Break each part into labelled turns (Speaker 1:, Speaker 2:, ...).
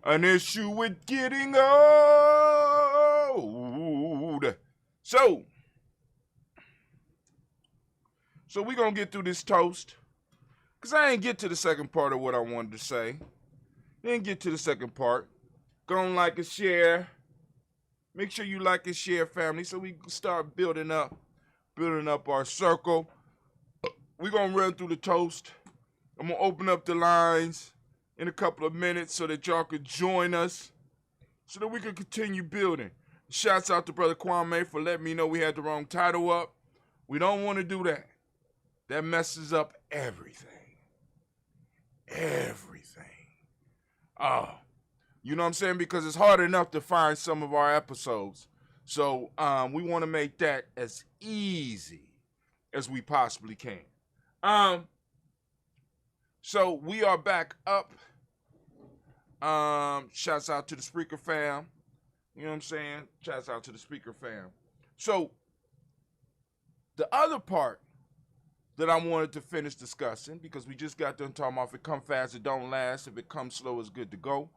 Speaker 1: An issue with getting old. So we're going to get through this toast. Because I ain't get to the second part of what I wanted to say. Didn't get to the second part. Go and like and share. Make sure you like and share, family, so we can start building up our circle. We're going to run through the toast. I'm going to open up the lines in a couple of minutes so that y'all could join us so that we can continue building. Shouts out to Brother Kwame for letting me know we had the wrong title up. We don't want to do that. That messes up everything. Everything. Oh, you know what I'm saying? Because it's hard enough to find some of our episodes. So we want to make that as easy as we possibly can. So we are back up. Shouts out to the Spreaker fam. You know what I'm saying? Shouts out to the Spreaker fam. So the other part that I wanted to finish discussing, because we just got done talking about if it come fast, it don't last. If it comes slow, it's good to go.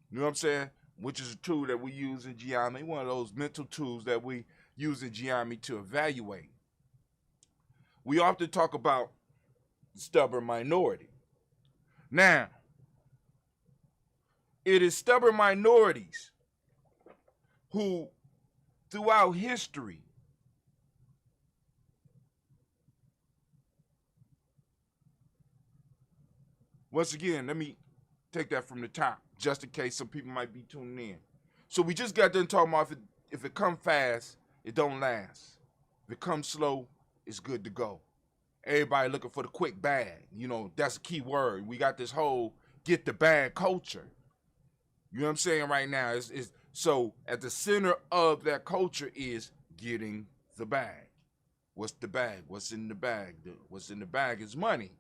Speaker 1: You know what I'm saying? Which is a tool that we use in GNJMedia, one of those mental tools that we use in GNJMedia to evaluate. We often talk about the stubborn minority. Now, it is stubborn minorities who, throughout history, once again, let me take that from the top, just in case some people might be tuning in. So we just got done talking about if it come fast, it don't last. If it comes slow, it's good to go. Everybody looking for the quick bag. You know, that's a key word. We got this whole get the bag culture. You know what I'm saying right now? So at the center of that culture is getting the bag. What's the bag? What's in the bag? What's in the bag is money,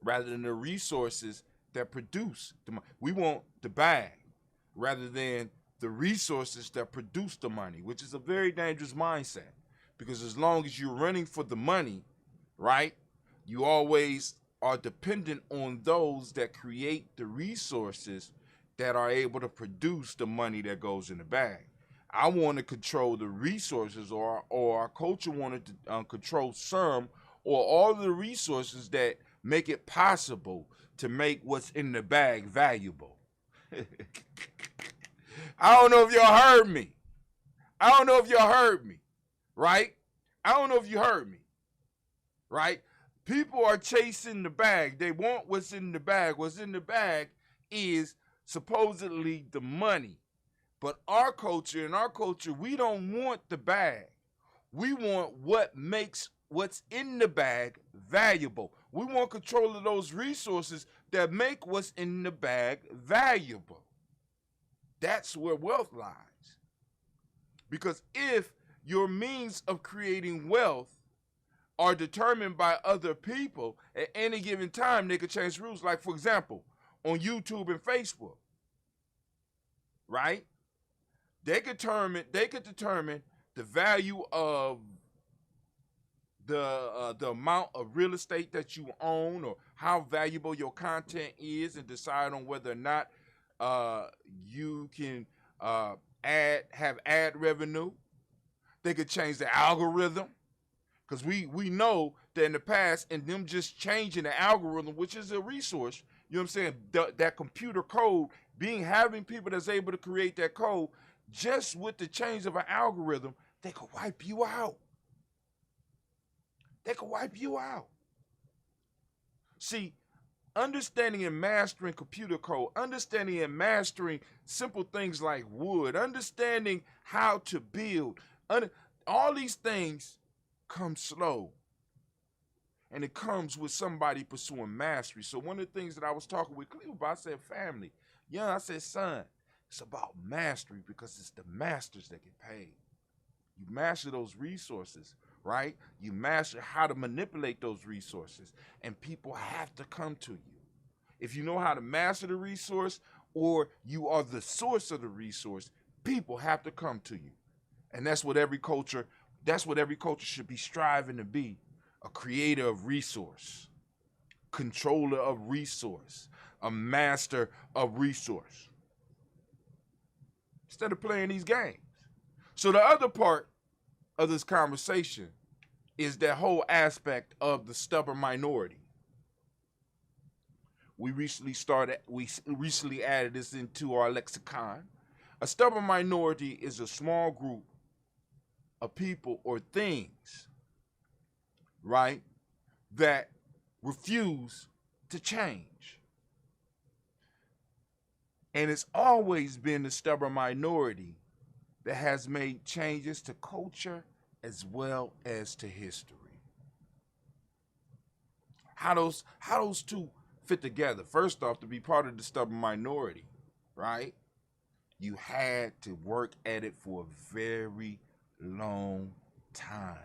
Speaker 1: rather than the resources that produce the money. We want the bag rather than the resources that produce the money, which is a very dangerous mindset. Because as long as you're running for the money, right, you always are dependent on those that create the resources that are able to produce the money that goes in the bag. I want to control the resources, or our culture wanted to control some or all of the resources that make it possible to make what's in the bag valuable. I don't know if y'all heard me. Right? I don't know if you heard me. Right? People are chasing the bag. They want what's in the bag. What's in the bag is supposedly the money. But our culture, we don't want the bag. We want what makes what's in the bag valuable. We want control of those resources that make what's in the bag valuable. That's where wealth lies. Because if your means of creating wealth are determined by other people, at any given time they could change rules. Like, for example, on YouTube and Facebook, right? They could determine the value of the amount of real estate that you own, or how valuable your content is, and decide on whether or not you can have ad revenue. They could change the algorithm, because we know that in the past, and them just changing the algorithm, which is a resource, you know what I'm saying, that computer code, having people that's able to create that code, just with the change of an algorithm, they could wipe you out. See, understanding and mastering computer code, understanding and mastering simple things like wood, understanding how to build, all these things come slow. And it comes with somebody pursuing mastery. So one of the things that I was talking with Cleo about, I said, family. Yeah, I said, son, it's about mastery, because it's the masters that get paid. You master those resources, right? You master how to manipulate those resources, and people have to come to you. If you know how to master the resource, or you are the source of the resource, people have to come to you. And that's what every culture should be striving to be: a creator of resource, controller of resource, a master of resource instead of playing these games. So the other part of this conversation is that whole aspect of the stubborn minority. We recently added this into our lexicon. A stubborn minority is a small group of people or things, right, that refuse to change. And it's always been the stubborn minority that has made changes to culture as well as to history. How those two fit together? First off, to be part of the stubborn minority, right, you had to work at it for a very long time.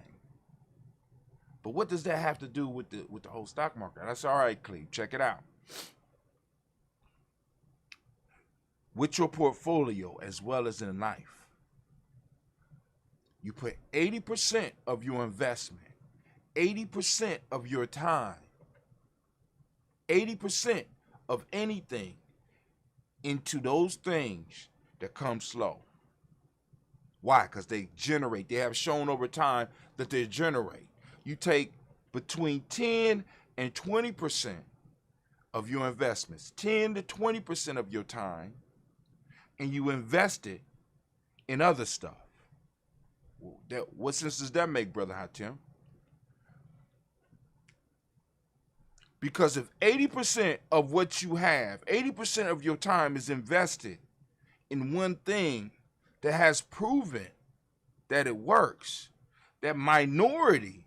Speaker 1: But what does that have to do with the whole stock market? That's all right, Cleve. Check it out. With your portfolio as well as in life, you put 80% of your investment, 80% of your time, 80% of anything into those things that come slow. Why? Because they have shown over time that they generate. You take between 10 and 20% of your investments, 10 to 20% of your time, and you invest it in other stuff. What sense does that make, Brother Hatem? Because if 80% of what you have, 80% of your time is invested in one thing that has proven that it works, that minority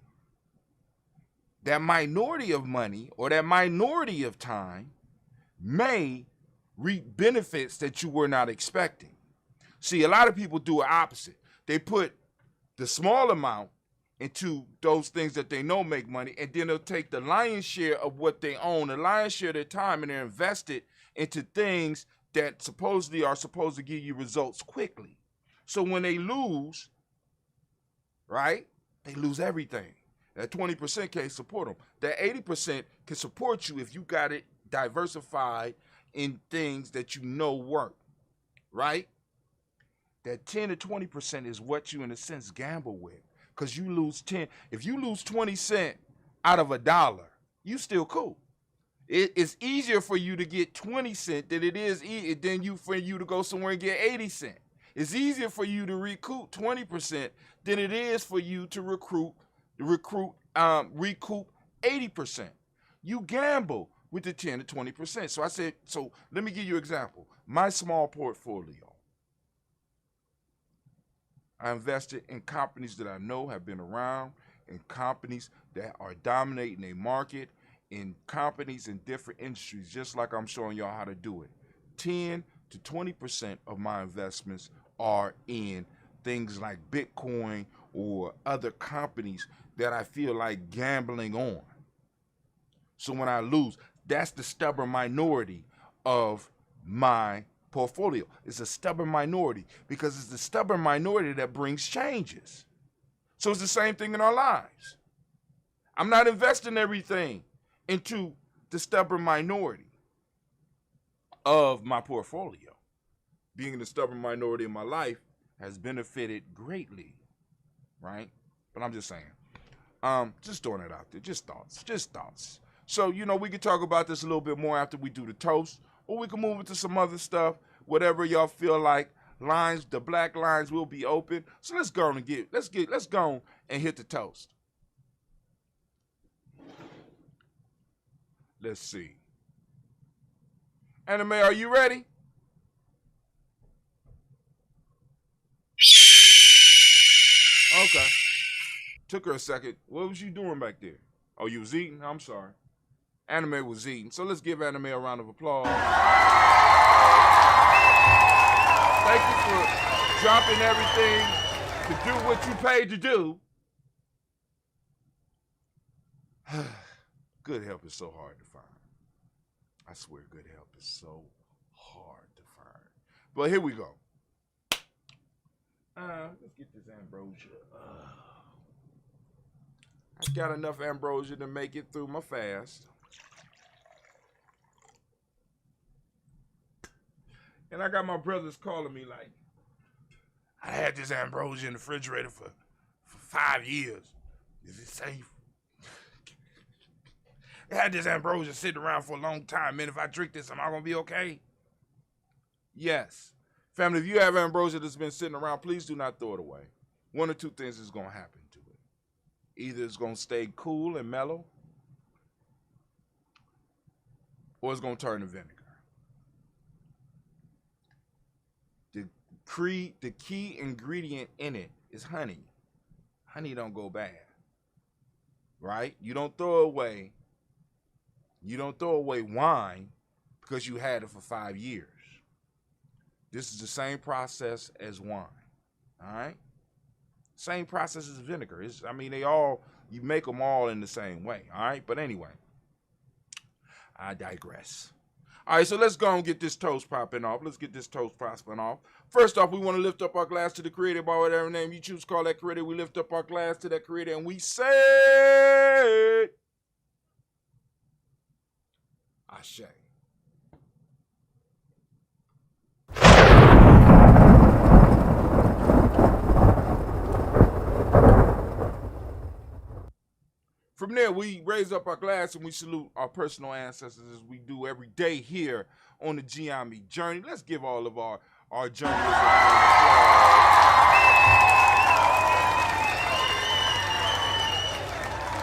Speaker 1: of money or that minority of time may reap benefits that you were not expecting. See, a lot of people do the opposite. They put the small amount into those things that they know make money, and then they'll take the lion's share of what they own, the lion's share of their time, and they're invested into things that supposedly are supposed to give you results quickly. So when they lose, right, they lose everything. That 20% can't support them. That 80% can support you if you got it diversified in things that you know work, right? That 10 to 20% is what you, in a sense, gamble with. Because you lose 10. If you lose 20 cents out of $1, you still cool. It's easier for you to get 20 cents than it is for you to go somewhere and get 80 cents. It's easier for you to recoup 20% than it is for you to recoup 80%. You gamble with the 10 to 20%. So I said, so let me give you an example. My small portfolio, I invested in companies that I know have been around, in companies that are dominating a market, in companies in different industries, just like I'm showing y'all how to do it. 10 to 20% of my investments are in things like Bitcoin or other companies that I feel like gambling on. So when I lose, that's the stubborn minority of my portfolio. It's a stubborn minority because it's the stubborn minority that brings changes. So it's the same thing in our lives. I'm not investing everything into the stubborn minority of my portfolio. Being the stubborn minority in my life has benefited greatly, right? But I'm just saying, just throwing it out there, just thoughts. So, we can talk about this a little bit more after we do the toast, or we can move into some other stuff, whatever y'all feel like. The black lines will be open. So let's go and let's go and hit the toast. Let's see. Anime, are you ready? Okay. Took her a second. What was you doing back there? Oh, you was eating? I'm sorry. Anime was eating. So let's give Anime a round of applause. Thank you for dropping everything to do what you paid to do. Good help is so hard to find. I swear good help is so hard to find. But here we go. Let's get this ambrosia. I got enough ambrosia to make it through my fast. And I got my brothers calling me like, I had this ambrosia in the refrigerator for 5 years. Is it safe? I had this ambrosia sitting around for a long time. Man, if I drink this, am I going to be okay? Yes. Family, if you have ambrosia that's been sitting around, please do not throw it away. One or two things is going to happen to it. Either it's going to stay cool and mellow, or it's going to turn to vinegar. The key ingredient in it is honey. Honey don't go bad, right? You don't throw away wine because you had it for 5 years. This is the same process as wine, all right? Same process as vinegar. You make them all in the same way, all right? But anyway, I digress. All right, so let's go and get this toast popping off. First off, we want to lift up our glass to the Creator by whatever name you choose to call that Creator. We lift up our glass to that Creator and we say, Ashe. From there, we raise up our glass and we salute our personal ancestors as we do every day here on the GNJMedia journey. Let's give all of our journalists a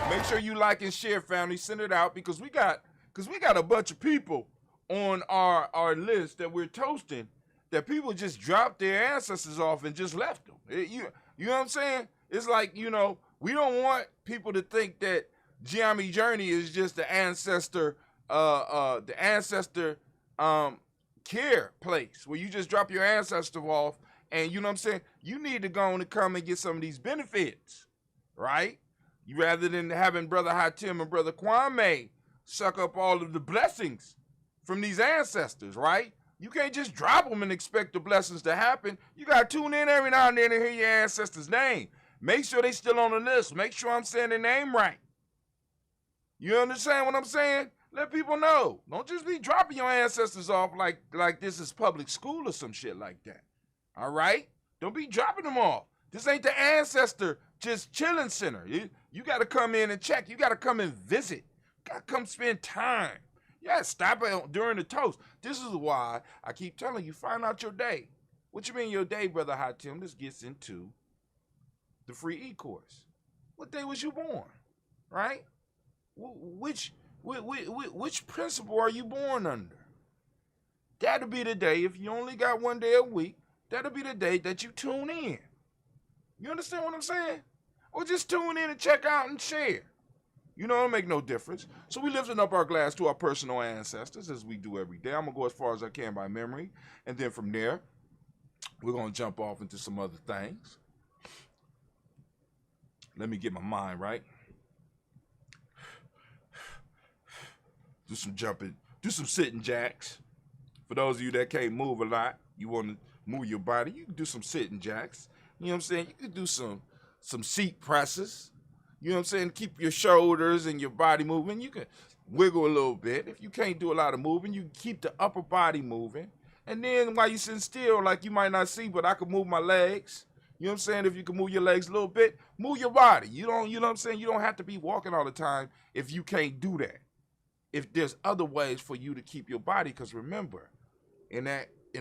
Speaker 1: applause. Make sure you like and share, family. Send it out because we got a bunch of people on our list that we're toasting that people just dropped their ancestors off and just left them. You know what I'm saying? It's like, we don't want people to think that GNJMedia Journey is just the ancestor care place where you just drop your ancestor off and you know what I'm saying? You need to go on and come and get some of these benefits, right? You rather than having Brother Hatim and Brother Kwame suck up all of the blessings from these ancestors, right? You can't just drop them and expect the blessings to happen. You got to tune in every now and then and hear your ancestor's name. Make sure they still on the list. Make sure I'm saying their name right. You understand what I'm saying? Let people know. Don't just be dropping your ancestors off like this is public school or some shit like that. All right? Don't be dropping them off. This ain't the ancestor just chilling center. You got to come in and check. You got to come and visit. You got to come spend time. Yeah, stop it during the toast. This is why I keep telling you, find out your day. What you mean your day, Brother Hatim? This gets into the free e-course. What day was you born, right? Which principle are you born under? That'll be the day, if you only got one day a week, that'll be the day that you tune in. You understand what I'm saying? Or just tune in and check out and share. It'll make no difference. So we lifting up our glass to our personal ancestors as we do every day. I'm going to go as far as I can by memory. And then from there, we're going to jump off into some other things. Let me get my mind right. Do some jumping, do some sitting jacks. For those of you that can't move a lot, you want to move your body, you can do some sitting jacks. You know what I'm saying? You can do some seat presses. You know what I'm saying? Keep your shoulders and your body moving. You can wiggle a little bit. If you can't do a lot of moving, you can keep the upper body moving. And then while you're sitting still, like you might not see, but I can move my legs. You know what I'm saying? If you can move your legs a little bit, move your body. You know what I'm saying? You don't have to be walking all the time if you can't do that. If there's other ways for you to keep your body, because remember, in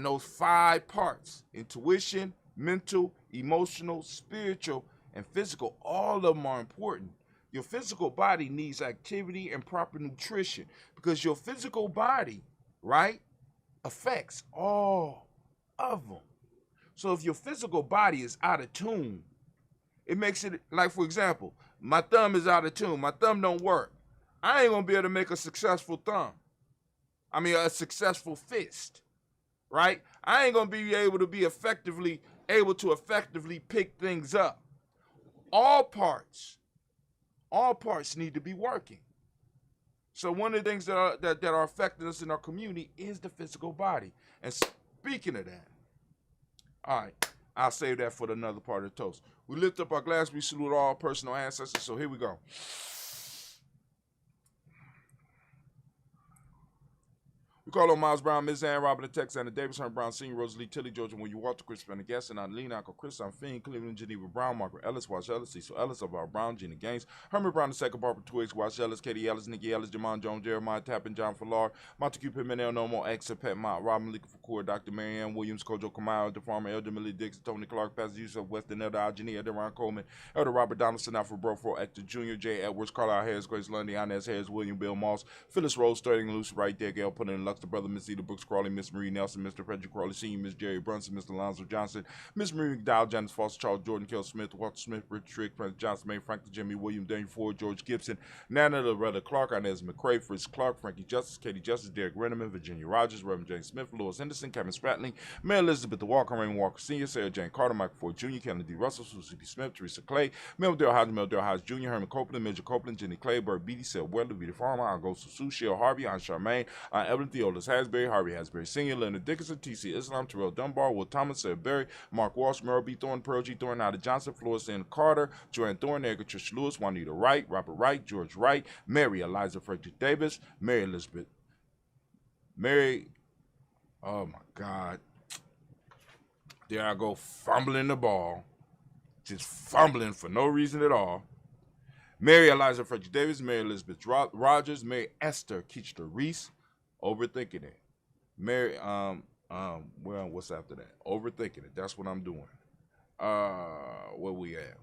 Speaker 1: those 5 parts, intuition, mental, emotional, spiritual, and physical, all of them are important. Your physical body needs activity and proper nutrition because your physical body, right, affects all of them. So if your physical body is out of tune, it makes it, like, for example, my thumb is out of tune. My thumb don't work. I ain't going to be able to make a successful thumb. I mean, a successful fist, right? I ain't going to be able to effectively pick things up. All parts need to be working. So one of the things that are affecting us in our community is the physical body. And speaking of that, all right, I'll save that for another part of the toast. We lift up our glass, we salute all personal ancestors. So here we go. We call on Miles Brown, Ms. Ann, Robert Tex, Anna Davis, Herman Brown Sr., Rosalie Tilly, Georgia, when you Walter, Chris Pendergaston, Adeline, Uncle Chris, I'm Fiend, Cleveland, Geneva Brown, Margaret Ellis, Wash Ellis, Cecil Ellis, Alvar Brown, Gina Gaines, Herman Brown II, Barbara Twiggs, Wash Ellis, Katie Ellis, Nikki Ellis, Jamon Jones, Jeremiah Tappan, John Fallar, Montague Pittman, El Nomo, X, Pet Mott, Robin Malika Fakour, Dr. Marianne Williams, Kojo Kamau, the Farmer, Elder Millie Dixon, Tony Clark, Pastor Yusuf, Weston, Elder Algenia, Deron Coleman, Elder Robert Donaldson, Alfred Brofro, Actor Jr., J. Edwards, Carlisle Harris, Grace Lundy, Inez Harris, William Bill Moss, Phyllis Rose, Sterling Lucy, right there, Gail Puttin, Lux, the brother, Miss Eda Brooks Crawley, Miss Marie Nelson, Mr. Frederick Crawley Sr., Miss Jerry Brunson, Mr. Alonzo Johnson, Miss Marie McDowell, Janice Foster, Charles Jordan, Kel Smith, Walter Smith, Richard Trick, Prince Johnson, May Franklin, Jimmy William, Daniel Ford, George Gibson, Nana Loretta Clark, Inez McCrae, Fritz Clark, Frankie Justice, Katie Justice, Derek Renneman, Virginia Rogers, Reverend James Smith, Louis Henderson, Kevin Spratling, Mary Elizabeth Walker, Raymond Walker Sr., Sarah Jane Carter, Michael Ford Jr., Kennedy D. Russell, Susie B. Smith, Teresa Clay, Mel Dale Hodge Jr., Herman Copeland, Major Copeland, Jenny Clay, Burt Beatty, Seth Weather, Vita Farmer, Augusto Sue, Shell Harvey, Aunt Charmaine, Aunt Evelyn Theolis Hasbury, Harvey Hasbury Sr., Leonard Dickinson, T.C. Islam, Terrell Dunbar, Will Thomas, Sarah Berry, Mark Walsh, Merle B. Thorne, Pearl G. Thorne, Ida Johnson, Florence N. Carter, Joanne Thorne, Edgar Trish Lewis, Juanita Wright, Robert Wright, George Wright, Mary Eliza Frederick Davis, Mary Elizabeth, oh my God. There I go, fumbling the ball, just fumbling for no reason at all. Mary Eliza Frederick Davis, Mary Elizabeth Rogers, Mary Esther Keechler Reese, overthinking it. Mary, well, what's after that? Overthinking it. That's what I'm doing. Where we at?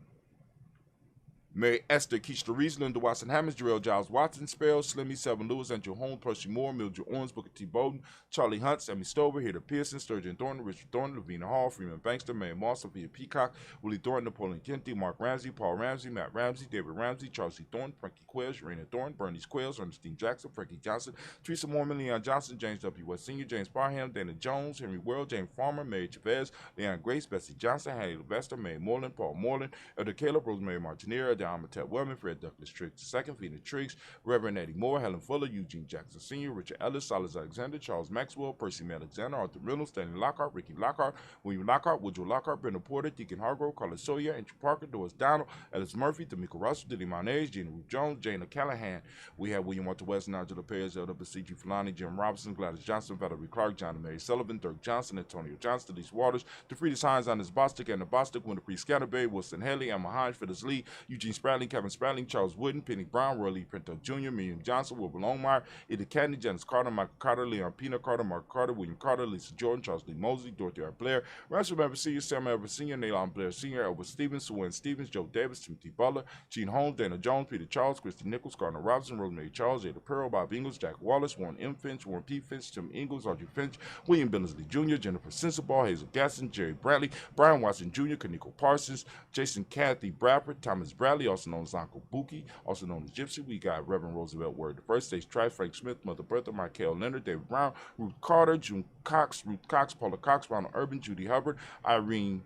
Speaker 1: Mary Esther Keechler Reese, Linda Watson Hammonds, Jarrell Giles Watson, Sparrow, Slimmy, Seven Lewis, Andrew Holmes, Percy Moore, Mildred Owens, Booker T. Bowden, Charlie Hunt, Sammy Stover, Hader Pearson, Sturgeon Thornton, Richard Thornton, Lavina Hall, Freeman Bankster, Mary Moss, Sophia Peacock, Willie Thornton, Napoleon Kennedy, Mark Ramsey, Paul Ramsey, Matt Ramsey, David Ramsey, Charles C. Thornton, Frankie Quails, Raina Thornton, Bernice Quails, Ernestine Jackson, Frankie Johnson, Teresa Mormon, Leon Johnson, James W. West Sr., James Parham, Dana Jones, Henry World, James Farmer, Mary Chavez, Leon Grace, Bessie Johnson, Hattie Levester, Mary Moreland, Paul Moreland, Elder Caleb, Rosemary Martinera, Diamatette Wellman, Fred Douglas Triggs II, Phoenix Triggs, Reverend Eddie Moore, Helen Fuller, Eugene Jackson Sr., Richard Ellis, Silas Alexander, Charles Maxwell, Percy May Alexander, Arthur Reynolds, Stanley Lockhart, Ricky Lockhart, William Lockhart, Woodrow Lockhart, Brenda Porter, Deacon Hargrove, Carlos Sawyer, Andrew Parker, Doris Donald, Ellis Murphy, Tamika Russell, Diddy Monez, Gina Ruth Jones, Jana Callahan. We have William Walter West, Nigel Perez, Elder Basiji Fulani, Jim Robinson, Gladys Johnson, Valerie Clark, John and Mary Sullivan, Dirk Johnson, Antonio Johnson, Denise Waters, DeFriedis Hines, Anders Bostic, Anna Bostic, Winterpriest Scatterberry, Wilson Haley, Emma Hines, Phyllis Lee, Eugene Spradling, Kevin Spradling, Charles Wooden, Penny Brown, Roy Lee Pinto Jr., Miriam Johnson, Wilbur Longmire, Ida Cadney, Janice Carter, Michael Carter, Leon Pina Carter, Mark Carter, William Carter, Lisa Jordan, Charles Lee Mosley, Dorothy R. Blair, Ransom Evans Sr., Sam Evans Sr., Naylon Blair Sr., Edward Stevens, Suwen Stevens, Joe Davis, Timothy Butler, Gene Holmes, Dana Jones, Peter Charles, Christy Nichols, Gardner Robinson, Rosemary Charles, Ada Pearl, Bob Ingles, Jack Wallace, Warren M. Finch, Warren P. Finch, Tim Ingles, Audrey Finch, William Billingsley Jr., Jennifer Sensabaugh, Hazel Gasson, Jerry Bradley, Brian Watson Jr., Kaniko Parsons, Jason Kathy Bradford, Thomas Bradley, also known as Uncle Buki, also known as Gypsy. We got Reverend Roosevelt Word, the First Stage Trice, Frank Smith, Mother Bertha, Michael Leonard, David Brown, Ruth Carter, June Cox, Ruth Cox, Paula Cox, Ronald Urban, Judy Hubbard, Irene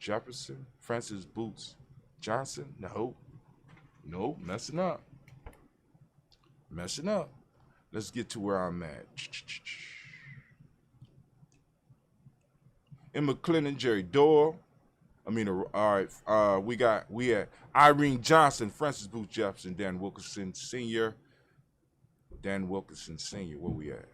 Speaker 1: Jefferson, Francis Boots Johnson. No, messing up. Let's get to where I'm at. Emma Clinton, Jerry Doyle. All right. We had Irene Johnson, Francis Booth Jefferson, Dan Wilkinson Sr. Where we at?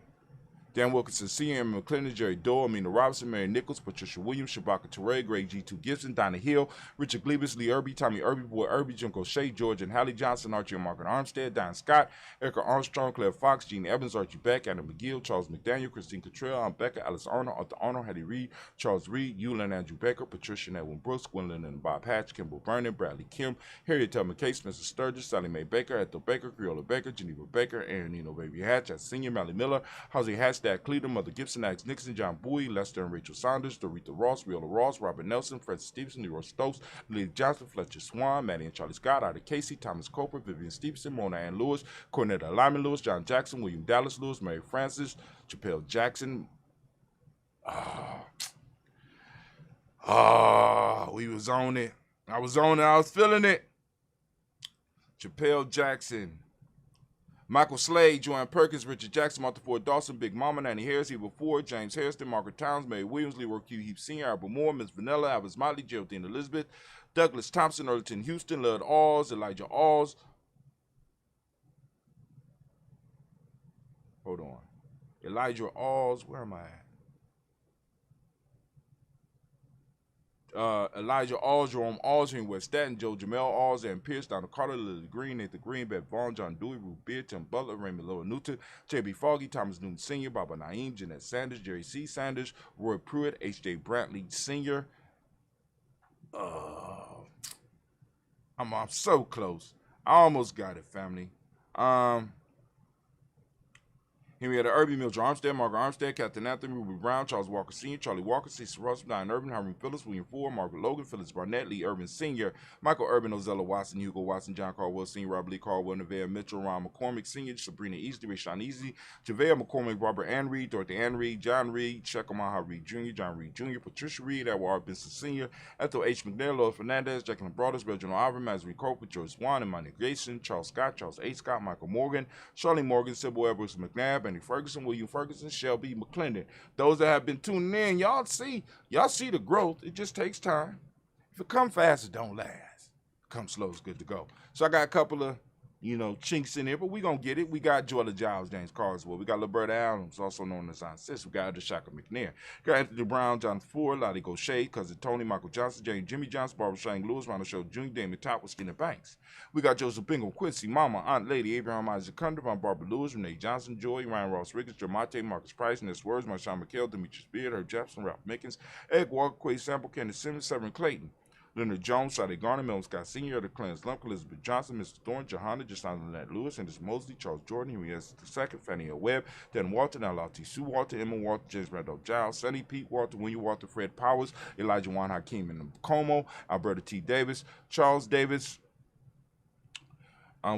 Speaker 1: Dan Wilkinson Sr., Emma McClendon, Jerry Doyle, Amina Robinson, Mary Nichols, Patricia Williams, Shabaka Toure, Greg G2 Gibson, Donna Hill, Richard Glebus, Lee Irby, Tommy Irby, Boy Irby, Junko Shea, George and Hallie Johnson, Archie and Margaret Armstead, Diane Scott, Erica Armstrong, Claire Fox, Gene Evans, Archie Beck, Adam McGill, Charles McDaniel, Christine Cottrell, Aunt Becca, Alice Arnold, Arthur Arnold, Hattie Reed, Charles Reed, Eulin Andrew Becker, Patricia and Edwin Brooks, Gwendolyn and Bob Hatch, Kimball Vernon, Bradley Kim, Harriet Tubman Case, Mrs. Sturgis, Sally Mae Baker, Ethel Baker, Creola Baker, Geneva Baker, Aaron Nino Baby Hatch, as Senior, Mally Miller, Halsey Hatch, Dad Cleveland, Mother Gibson, Alex Nixon, John Bowie, Lester and Rachel Saunders, Dorita Ross, Viola Ross, Robert Nelson, Francis Stevenson, Leroy Stokes, Lily Johnson, Fletcher Swan, Maddie and Charlie Scott, Ida Casey, Thomas Coper, Vivian Stevenson, Mona Ann Lewis, Cornetta Lyman Lewis, John Jackson, William Dallas Lewis, Mary Francis, Chappelle Jackson. We was on it. I was on it. I was feeling it. Chappelle Jackson. Michael Slade, Joanne Perkins, Richard Jackson, Martha Ford Dawson, Big Mama, Nanny Harris, Eva Ford, James Harrison, Margaret Towns, Mary Williams, Leroy Q. Heap Sr., Albert Moore, Miss Vanilla, Alvis Motley, Geraldine Elizabeth, Douglas Thompson, Earlton Houston, Lud Alls, Elijah Alls, Hold on. Elijah Alls, where am I at? Elijah Alls, Jerome Alls, here in West Staten, Joe Jamel Alls, and Pierce, Donald Carter, Lily Green, Nathan Green, Beth Vaughn, John Dewey, Ruth Beard, Tim Butler, Raymond Lower Newton, J.B. Foggy, Thomas Newton Sr., Baba Naeem, Jeanette Sanders, Jerry C. Sanders, Roy Pruitt, H.J. Brantley Sr. I'm so close. I almost got it, family. Henrietta Irby, Mildred Armstead, Margaret Armstead, Captain Anthony, Ruby Brown, Charles Walker Sr., Charlie Walker, Cecil Russell, Diane Urban, Hiram Phillips, William Ford, Margaret Logan, Phyllis Barnett, Lee Urban Sr., Michael Urban, Ozella Watson, Hugo Watson, John Caldwell Sr., Rob Lee Caldwell, Nevaeh Mitchell, Ron McCormick Sr., Sabrina Easley, Rashawn Easy, JaVale McCormick, Barbara Ann Reed, Dorothy Ann Reed, John Reed, Shekamaha Reed Jr., John Reed Jr., Patricia Reed, Edward R. Benson Sr., Ethel H. McNair, Lloyd Fernandez, Jacqueline Broadus, Reginald Ivory, Mazary Cope, Joyce Wan, Imani Grayson, Charles Scott, Charles A. Scott, Michael Morgan, Charlie Morgan, Sybil Edwards McNabb, Benny Ferguson, William Ferguson, Shelby McClendon. Those that have been tuning in, y'all see the growth. It just takes time. If it come fast, it don't last. If it come slow, it's good to go. So I got a couple of, chinks in there, but we gonna get it. We got Joella Giles, James Carswell. We got Liberta Adams, also known as Aunt Sis. We got Shaka McNair. Got Anthony Brown, John Ford, Lottie Gaucher, Cousin Tony, Michael Johnson, James Jimmy Johnson, Barbara Shane Lewis, Ronald Show Jr., Damon Top with Skinner Banks. We got Joseph Bingham, Quincy, Mama, Aunt Lady, Abraham Isaac Cunder, Von Barbara Lewis, Renee Johnson, Joy, Ryan Ross Riggins, Jamate, Marcus Price, Ness Words, Marshawn McHale, Demetrius Beard, Herb Jefferson, Ralph Mickens, Ed Walker, Quay Sample, Kenneth Simmons, Severin Clayton, Leonard Jones, Sade Garner, Melvin Scott Sr., the Clarence Lump, Elizabeth Johnson, Mr. Thorne, Johanna, Justine Lynette Lewis, Henderson Mosley, Charles Jordan, Henry S. II, Fannie L. Webb, Dan Walton, Alati Sue Walter, Emma Walter, James Randolph Giles, Sonny Pete Walter, William Walter, Fred Powers, Elijah Juan Hakeem and Como, Alberta T. Davis, Charles Davis.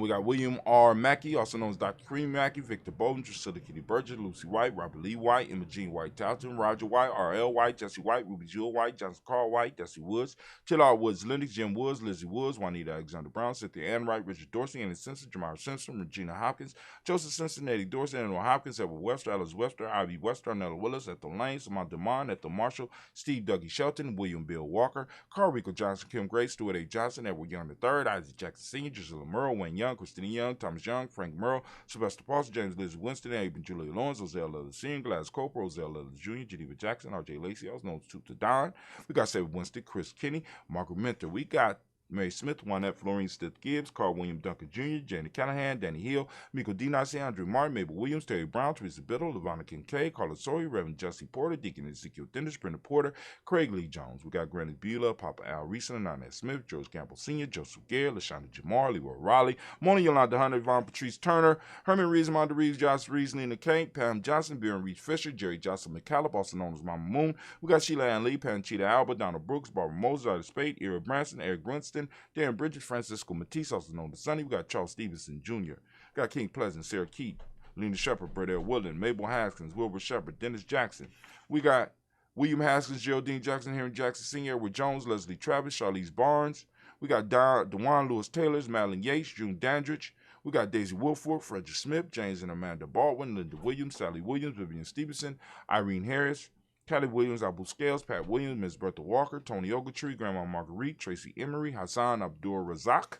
Speaker 1: We got William R. Mackey, also known as Dr. Cream Mackey, Victor Bowden, Drusilla Kitty Burgess, Lucy White, Robert Lee White, Emma Jean White Talton, Roger White, R.L. White, Jesse White, Ruby Jewel White, Johnson Carl White, Desi Woods, Chillard Woods Lennox, Jim Woods, Lizzie Woods, Juanita Alexander Brown, Cynthia Ann Wright, Richard Dorsey, Annie Simpson, Jamar Simpson, Regina Hopkins, Joseph Simpson, Eddie Dorsey, Anna Hopkins, Edward Webster, Alice Webster, Ivy Webster, Nella Willis, Ethel Lane, Samantha Demond, Ethel Marshall, Steve Dougie Shelton, William Bill Walker, Carl Rico Johnson, Kim Gray, Stuart A. Johnson, Edward Young III, Isaac Jackson Sr., Gisela Merle, Wayne Young, Christina Young, Thomas Young, Frank Merle, Sylvester Paulson, James Liz Winston, Aben Julia Lawrence, Ozell Leather Sr., Gladys Cooper, Ozell Leather Jr., Geneva Jackson, R.J. Lacey, also known as Toot to Don. We got Sarah Winston, Chris Kinney, Margaret Mentor. We got Mary Smith, Juanette Florine Stith Gibbs, Carl William Duncan Jr., Janie Callahan, Danny Hill, Miko Dinasi, Andrew Martin, Mabel Williams, Terry Brown, Teresa Biddle, Lavonna Kincaid, Carla Sawyer, Reverend Jesse Porter, Deacon Ezekiel Dennis, Brenda Porter, Craig Lee Jones. We got Granny Beulah, Papa Al Reeson, Nanette Smith, George Campbell Sr., Joseph Gare, LaShonda Jamar, Leroy Raleigh, Mona Yolanda Hunter, Yvonne Patrice Turner, Herman Reeves, Amanda Reeves, Josh Reeves, Lena Kane, Pam Johnson, Baron Reed Fisher, Jerry Johnson McCallop, also known as Mama Moon. We got Sheila Ann Lee, Panchita Alba, Donald Brooks, Barbara Moses, Ida Spade, Era Branson, Eric Winston, Darren Bridges, Francisco Matisse, also known as Sonny. We got Charles Stevenson Jr. We got King Pleasant, Sarah Keat, Lena Shepard, Burdell Woodland, Mabel Haskins, Wilbur Shepard, Dennis Jackson. We got William Haskins, Geraldine Jackson, Henry Jackson Sr., Edward Jones, Leslie Travis, Charlize Barnes. We got DeJuan Lewis Taylor, Madeline Yates, June Dandridge. We got Daisy Wilford, Frederick Smith, James and Amanda Baldwin, Linda Williams, Sally Williams, Vivian Stevenson, Irene Harris, Callie Williams, Abu Scales, Pat Williams, Ms. Bertha Walker, Tony Ogletree, Grandma Marguerite, Tracy Emery, Hassan Abdul Razak.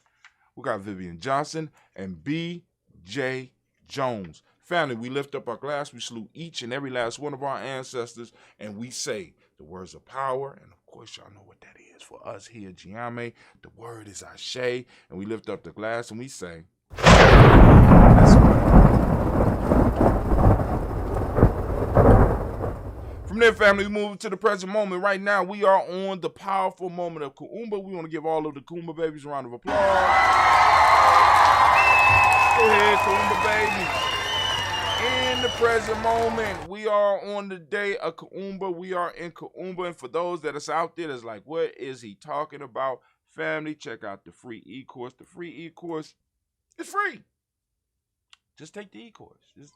Speaker 1: We got Vivian Johnson and B.J. Jones. Family, we lift up our glass. We salute each and every last one of our ancestors, and we say the words of power. And, of course, y'all know what that is. For us here at GNJMedia, the word is Ashe, and we lift up the glass and we say, from there, family, we move to the present moment. Right now, we are on the powerful moment of Kuumba. We want to give all of the Kuumba babies a round of applause. Go ahead, Kuumba babies. In the present moment, we are on the day of Kuumba. We are in Kuumba. And for those that is out there that's like, what is he talking about? Family, check out the free e-course. The free e-course is free. Just take the e-course. It's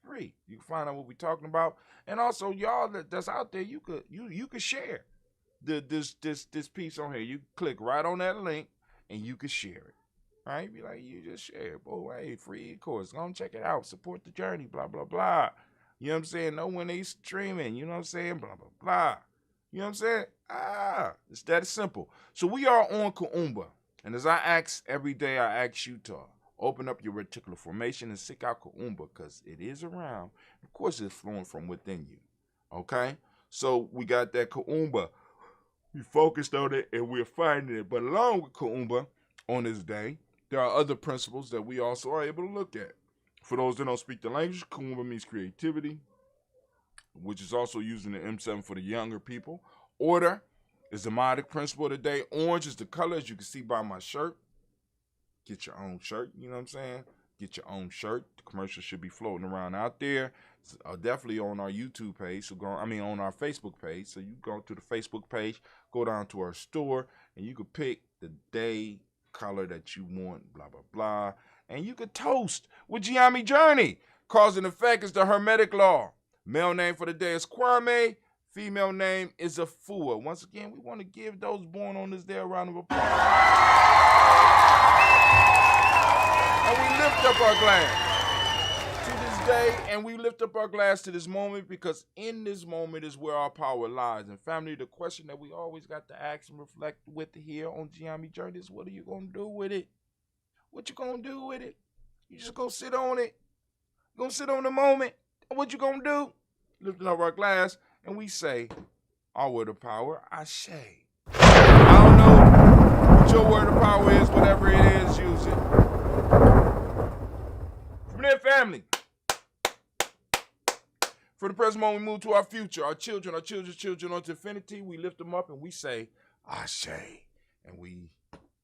Speaker 1: free. You can find out what we're talking about. And also, y'all that's out there, you could share this piece on here. You click right on that link and you can share it. All right? Be like, you just share it. Boy, hey, free e-course. Go and check it out. Support the journey, blah, blah, blah. You know what I'm saying? Know when they streaming. You know what I'm saying? Blah, blah, blah. You know what I'm saying? It's that simple. So we are on Kuumba. And as I ask every day, I ask you to Open up your reticular formation and seek out Kuumba because it is around. Of course, it's flowing from within you. Okay? So we got that Kuumba. We focused on it and we're finding it. But along with Kuumba on this day, there are other principles that we also are able to look at. For those that don't speak the language, Kuumba means creativity, which is also using the M7 for the younger people. Order is the modic principle of the day. Orange is the color, as you can see by my shirt. Get your own shirt, you know what I'm saying? Get your own shirt. The commercial should be floating around out there. It's definitely on our YouTube page. So on our Facebook page. So you go to the Facebook page, go down to our store, and you can pick the day color that you want, blah, blah, blah. And you could toast with GNJMedia. Cause and effect is the Hermetic law. Male name for the day is Kwame. Female name is Afua. Once again, we want to give those born on this day a round of applause. And we lift up our glass to this day, and we lift up our glass to this moment because in this moment is where our power lies. And family, the question that we always got to ask and reflect with here on GNJMedia is, what are you going to do with it? What you going to do with it? You just going to sit on it? You going to sit on the moment? What you going to do? Lifting up our glass, and we say, our word of power, Ashe. I don't know what your word of power is, whatever it is, use it. From there, family. For the present moment, we move to our future, our children's children onto infinity. We lift them up and we say, Ashe. And we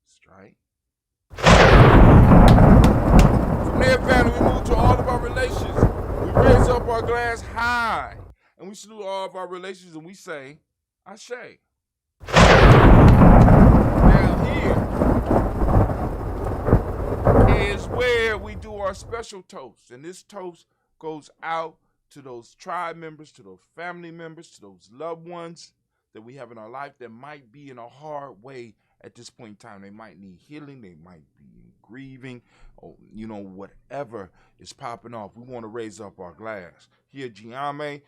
Speaker 1: strike. From there, family, we move to all of our relations. We raise up our glass high. And we salute all of our relations and we say, Ashe. Now here is where we do our special toast. And this toast goes out to those tribe members, to those family members, to those loved ones that we have in our life that might be in a hard way at this point in time. They might need healing. They might be grieving, or, whatever is popping off. We want to raise up our glass. Here at GNJMedia,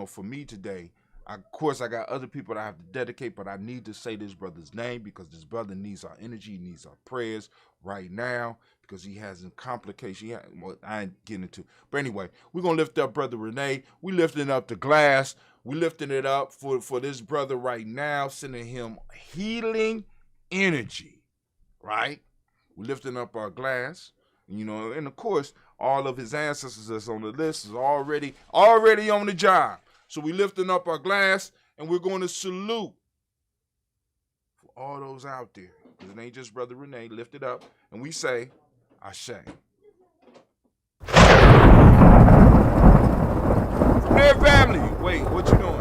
Speaker 1: for me today, of course, I got other people that I have to dedicate, but I need to say this brother's name because this brother needs our energy, needs our prayers right now because he has some complications. I ain't getting into. But anyway, we're going to lift up Brother Renee. We lifting up the glass. We lifting it up for this brother right now, sending him healing energy, right? We lifting up our glass, and of course, all of his ancestors that's on the list is already on the job. So we lifting up our glass, and we're going to salute for all those out there. Because it ain't just Brother Renee. Lift it up, and we say, Ashe. From there, family. Wait, what you doing?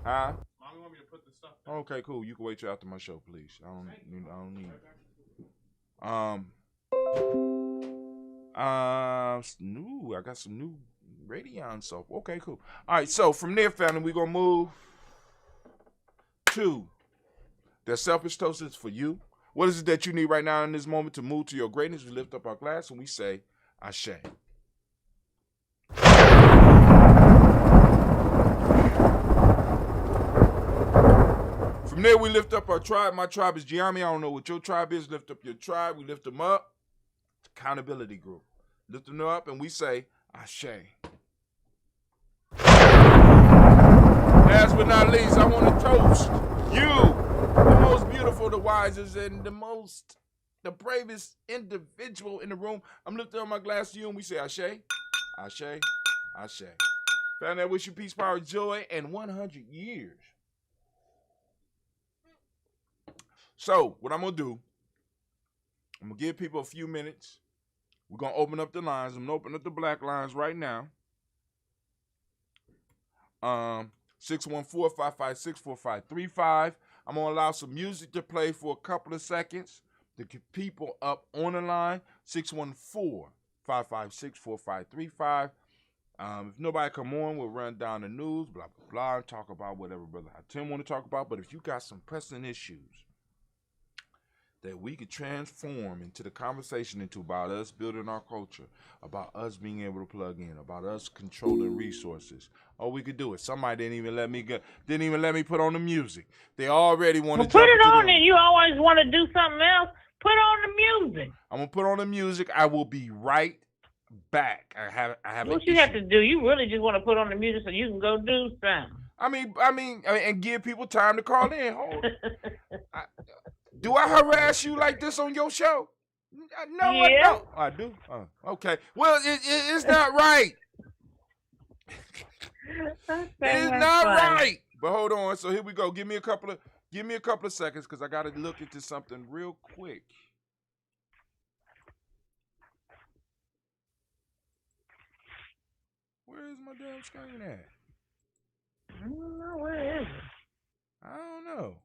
Speaker 1: Huh?
Speaker 2: Mommy want me to put this stuff down.
Speaker 1: Okay, cool. You can wait till after my show, please. I don't need. I got some new Radeon soap. Okay, cool. All right, so from there, family, we're going to move to the selfish toast is for you. What is it that you need right now in this moment to move to your greatness? We lift up our glass and we say, Ashe. From there, we lift up our tribe. My tribe is GNJMedia. I don't know what your tribe is. Lift up your tribe. We lift them up. Accountability group. Lift them up and we say, Ashe. Last but not least, I want to toast you, the most beautiful, the wisest, and the bravest individual in the room. I'm lifting up my glass to you and we say, Ashe, Ashe, Ashe. Family, I wish you peace, power, joy, and 100 years. So, what I'm going to do, I'm going to give people a few minutes. We're going to open up the lines. I'm going to open up the black lines right now. 614-556-4535. I'm going to allow some music to play for a couple of seconds to get people up on the line. 614-556-4535. If nobody come on, we'll run down the news, blah, blah, blah, and talk about whatever Brother Tim want to talk about. But if you got some pressing issues that we could transform into the conversation into about us building our culture, about us being able to plug in, about us controlling resources. Oh, we could do it. Somebody didn't even let me put on the music. They already want to
Speaker 3: put it on and you always want to do something else. Put on the music.
Speaker 1: I'm gonna put on the music. I will be right back. I have
Speaker 3: What you have to do? You really just want to put on the music so you can go do something.
Speaker 1: I mean, and give people time to call in. Do I harass you like this on your show? No,
Speaker 3: yeah.
Speaker 1: I don't. I do. Okay. Well, it's not right. It's not right. But hold on. So here we go. Give me a couple of seconds because I got to look into something real quick. Where is my damn screen at?
Speaker 3: I don't know. Where is it?
Speaker 1: I don't know.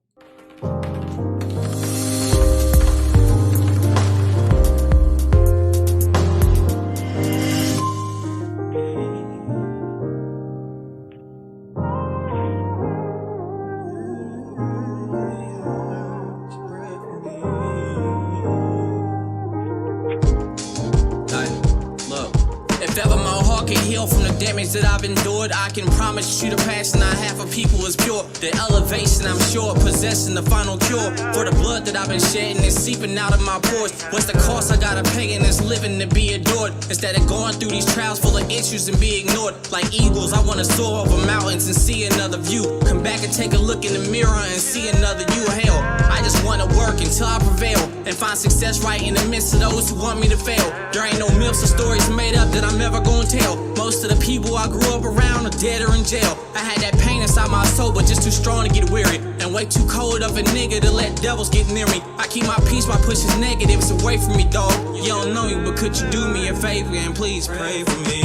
Speaker 4: From the damage that I've endured, I can promise you the passion I have for people is pure. The elevation, I'm sure, possessing the final cure. For the blood that I've been shedding is seeping out of my pores. What's the cost I gotta pay in this living to be adored? Instead of going through these trials full of issues and be ignored. Like eagles, I wanna soar over mountains and see another view. Come back and take a look in the mirror and see another you. Hell, I just wanna work until I prevail and find success right in the midst of those who want me to fail. There ain't no myths or stories made up that I'm never gonna tell. Most of the people I grew up around are dead or in jail. I had that pain inside my soul, but just too strong to get weary. And way too cold of a nigga to let devils get near me. I keep my peace by pushing negatives away from me, dog. You don't know me, but could you do me a favor and please pray for me?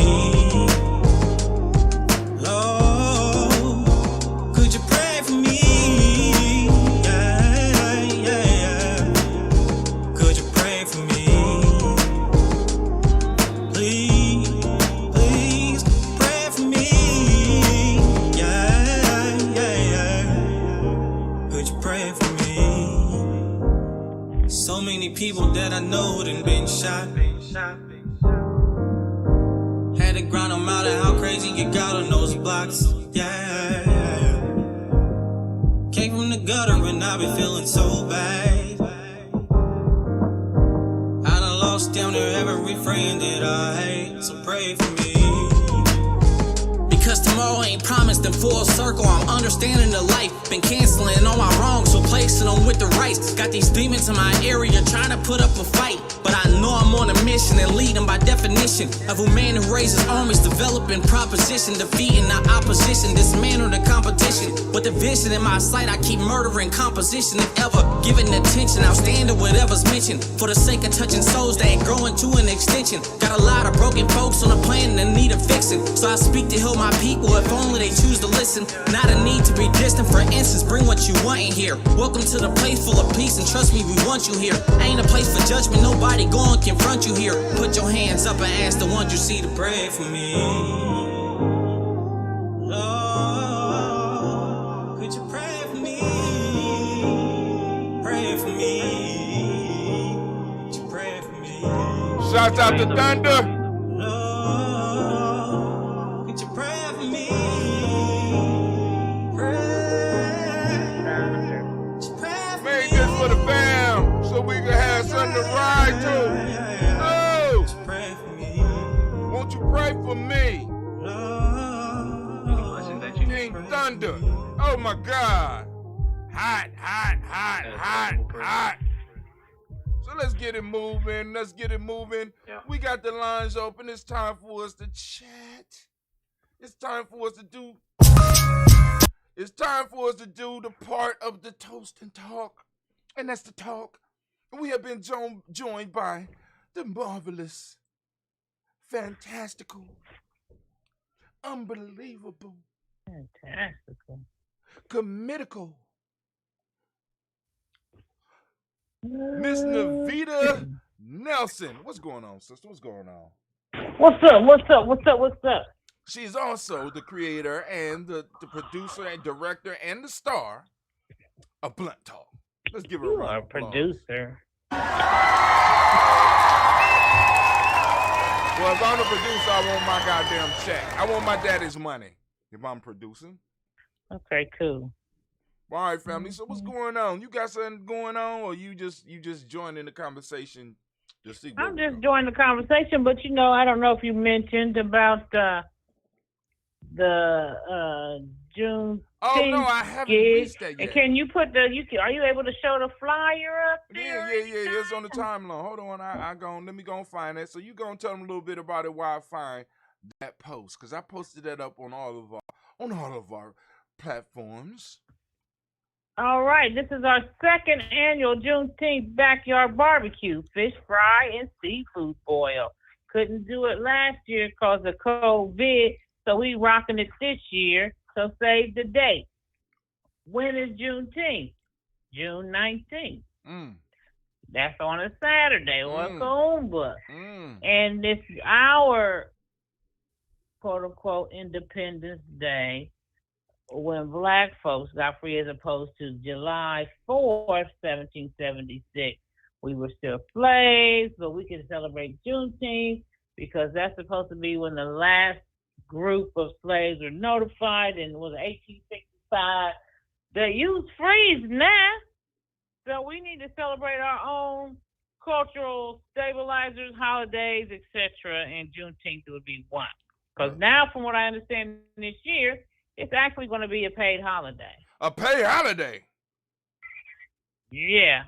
Speaker 4: Lord, could you pray for me? Could you pray for me? Please pray for me. Could you pray for me? So many people that I know done been shot. Had to grind them out of how crazy you got on those blocks. Came from the gutter and I be feeling so bad. I done lost down there every friend that I hate. So pray for me. Because tomorrow ain't promised in full circle. I'm understanding the life. Been canceling all my wrongs, so placing them with the rights. Got these demons in my area trying to put up a fight. But I know I'm on a mission and leading by definition of a man who raises armies, developing proposition, defeating the opposition, dismantle the competition. With the vision in my sight, I keep murdering composition. If ever giving attention, I'll stand to whatever's mentioned. For the sake of touching souls that ain't growing to an extension. Got a lot of broken folks on the planet that need a fixing. So I speak to heal my people if only they choose to listen. Not a need to be distant, for instance, bring what you want in here. Welcome to the place full of peace, and trust me, we want you here. Ain't a place for judgment, nobody gonna confront you here. Put your hands up and ask the ones you see to pray for me. Lord, could you pray for me? Pray for me. Could you pray for me?
Speaker 1: Shouts out to Thunder.
Speaker 4: Lord, could you pray for me?
Speaker 1: Made this for the fam so we can have something to ride to. Oh, won't you pray for me? King Thunder. Oh my God. Hot. So let's get it moving. Yeah. We got the lines open. It's time for us to chat. It's time for us to do the part of the Toast and Talk. And that's the talk. We have been joined by the marvelous, fantastical, unbelievable, comedical, Miss Navita Nelson. What's going on, sister? What's going on?
Speaker 3: What's up?
Speaker 1: She's also the creator and the producer and director and the star of Blunt Talk. Let's give her a round of applause.
Speaker 3: Producer.
Speaker 1: Well, if I'm the producer, I want my goddamn check. I want my daddy's money if I'm producing.
Speaker 3: Okay, cool.
Speaker 1: All right, family. So what's going on? You got something going on, or you just joining the conversation to see where
Speaker 3: I'm
Speaker 1: we
Speaker 3: just
Speaker 1: go?
Speaker 3: joining the conversation, but I don't know if you mentioned about the
Speaker 1: Oh no,
Speaker 3: Juneteenth
Speaker 1: I haven't
Speaker 3: gig.
Speaker 1: reached that
Speaker 3: And
Speaker 1: yet.
Speaker 3: can you put are you able to show the flyer up there or
Speaker 1: Yeah. It's on the
Speaker 3: anything?
Speaker 1: timeline. Hold on, let me go and find that. So you gonna tell them a little bit about it while I find that post, because I posted that up on all of our platforms.
Speaker 3: All right, this is our second annual Juneteenth backyard barbecue, fish fry and seafood boil. Couldn't do it last year because of COVID, so we rocking it this year. So save the date. When is Juneteenth? June 19th.
Speaker 1: Mm,
Speaker 3: That's on a Saturday or a
Speaker 1: mm,
Speaker 3: Kuumba.
Speaker 1: mm.
Speaker 3: And it's our quote unquote Independence Day when black folks got free as opposed to July 4th, 1776. We were still slaves, but we can celebrate Juneteenth because that's supposed to be when the last group of slaves were notified, and it was 1865. The youth freeze now, so we need to celebrate our own cultural stabilizers, holidays, etc. And Juneteenth would be one. Because now, from what I understand this year, it's actually going to be a paid holiday.
Speaker 1: A paid holiday.
Speaker 3: Yeah.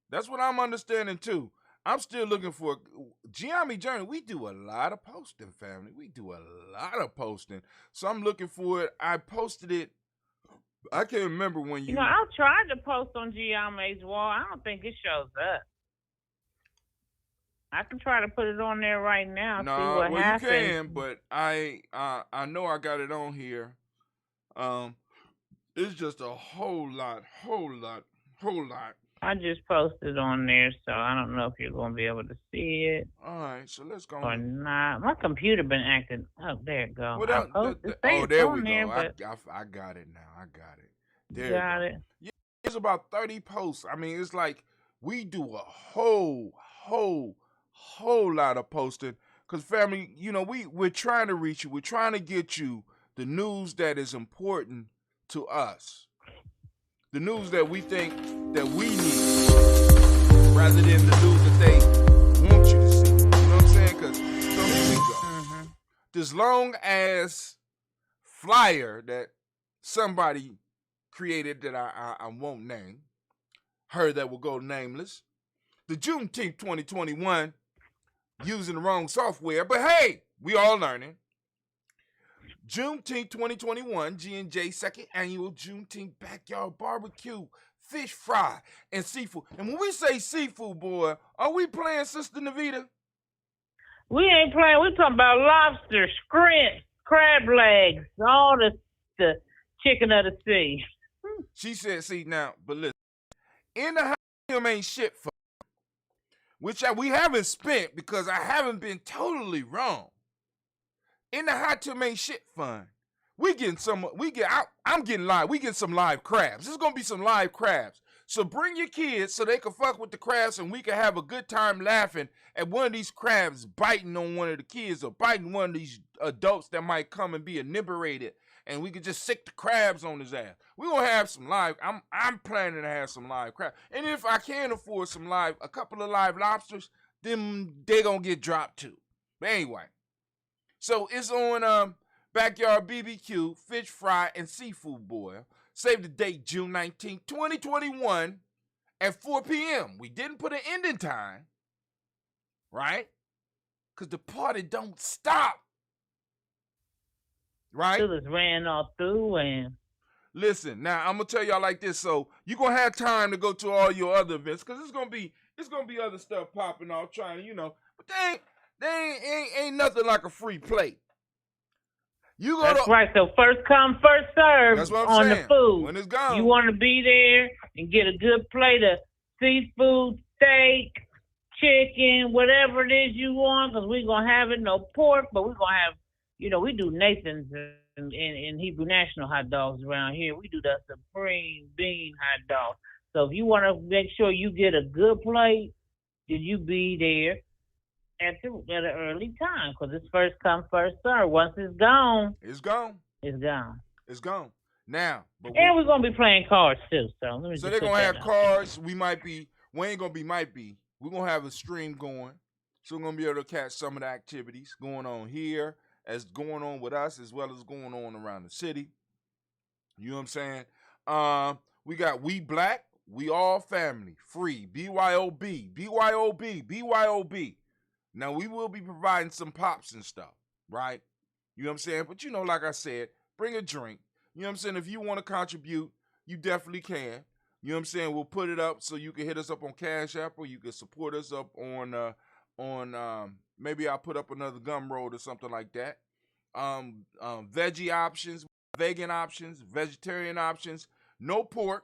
Speaker 1: That's what I'm understanding too. I'm still looking for GNJMedia. We do a lot of posting, family. We do a lot of posting. So I'm looking for it. I posted it. I can't remember when you.
Speaker 3: I tried to post on GNJMedia's wall. I don't think it shows up. I can try to put it on there right now.
Speaker 1: No,
Speaker 3: see what happens.
Speaker 1: You can, but I know I got it on here. It's just a whole lot.
Speaker 3: I just posted on there, so I don't know if you're going to be able to see it.
Speaker 1: All right, so let's go.
Speaker 3: Or not. My computer been acting. Oh, there it goes.
Speaker 1: Well, there we go. I got it now. I got it. There
Speaker 3: got it.
Speaker 1: Yeah, it's about 30 posts. I mean, it's like we do a whole lot of posting. Because, family, we're trying to reach you. We're trying to get you the news that is important to us. The news that we think that we need, rather than the news that they want you to see. You know what I'm saying? Because, so here we go.
Speaker 3: Mm-hmm.
Speaker 1: This long ass flyer that somebody created that I won't name, her that will go nameless. The Juneteenth 2021 using the wrong software, but hey, we all learning. Juneteenth 2021, GNJ second annual Juneteenth backyard barbecue, fish fry, and seafood. And when we say seafood, boy, are we playing Sister Navita?
Speaker 3: We ain't playing. We talking about lobster, shrimp, crab legs, all the chicken of the sea.
Speaker 1: She said, see now, but listen, in the house ain't shit for, which we haven't spent because I haven't been totally wrong. In the hot tub ain't shit fun. I'm getting live. We getting some live crabs. This is gonna be some live crabs. So bring your kids so they can fuck with the crabs and we can have a good time laughing at one of these crabs biting on one of the kids or biting one of these adults that might come and be inebriated, and we could just sick the crabs on his ass. We're gonna have some live. I'm planning to have some live crabs. And if I can afford a couple of live lobsters, then they gonna get dropped too. But anyway. So it's on Backyard BBQ, fish fry, and seafood boil. Save the date, June 19th, 2021 at 4 p.m. We didn't put an ending time, right? Because the party don't stop, right?
Speaker 3: Till it's ran all through and...
Speaker 1: Listen, now I'm going to tell y'all like this. So you're going to have time to go to all your other events because it's going to be other stuff popping off trying to, but ain't nothing like a free plate.
Speaker 3: That's right. So first come, first serve on the food.
Speaker 1: When it's gone.
Speaker 3: You want to be there and get a good plate of seafood, steak, chicken, whatever it is you want, because we're going to have it. No pork, but we're going to have, we do Nathan's and Hebrew National hot dogs around here. We do the supreme bean hot dog. So if you want to make sure you get a good plate, then you be there at an early time, because it's first come, first serve. Once it's gone,
Speaker 1: it's gone.
Speaker 3: It's gone.
Speaker 1: It's gone. Now, but
Speaker 3: And we're gonna be playing cards too. So let me
Speaker 1: so
Speaker 3: just
Speaker 1: they're
Speaker 3: put
Speaker 1: gonna
Speaker 3: that
Speaker 1: have
Speaker 3: out.
Speaker 1: cards. We ain't gonna be might be. We're gonna have a stream going. So we're gonna be able to catch some of the activities going on here, as going on with us, as well as going on around the city. You know what I'm saying? We got We Black, We All Family, free, BYOB, BYOB, BYOB. Now we will be providing some pops and stuff, right? You know what I'm saying? But like I said, bring a drink. You know what I'm saying? If you want to contribute, you definitely can. You know what I'm saying? We'll put it up so you can hit us up on Cash App, or you can support us up on maybe I'll put up another Gumroad or something like that. Veggie options, vegan options, vegetarian options, no pork.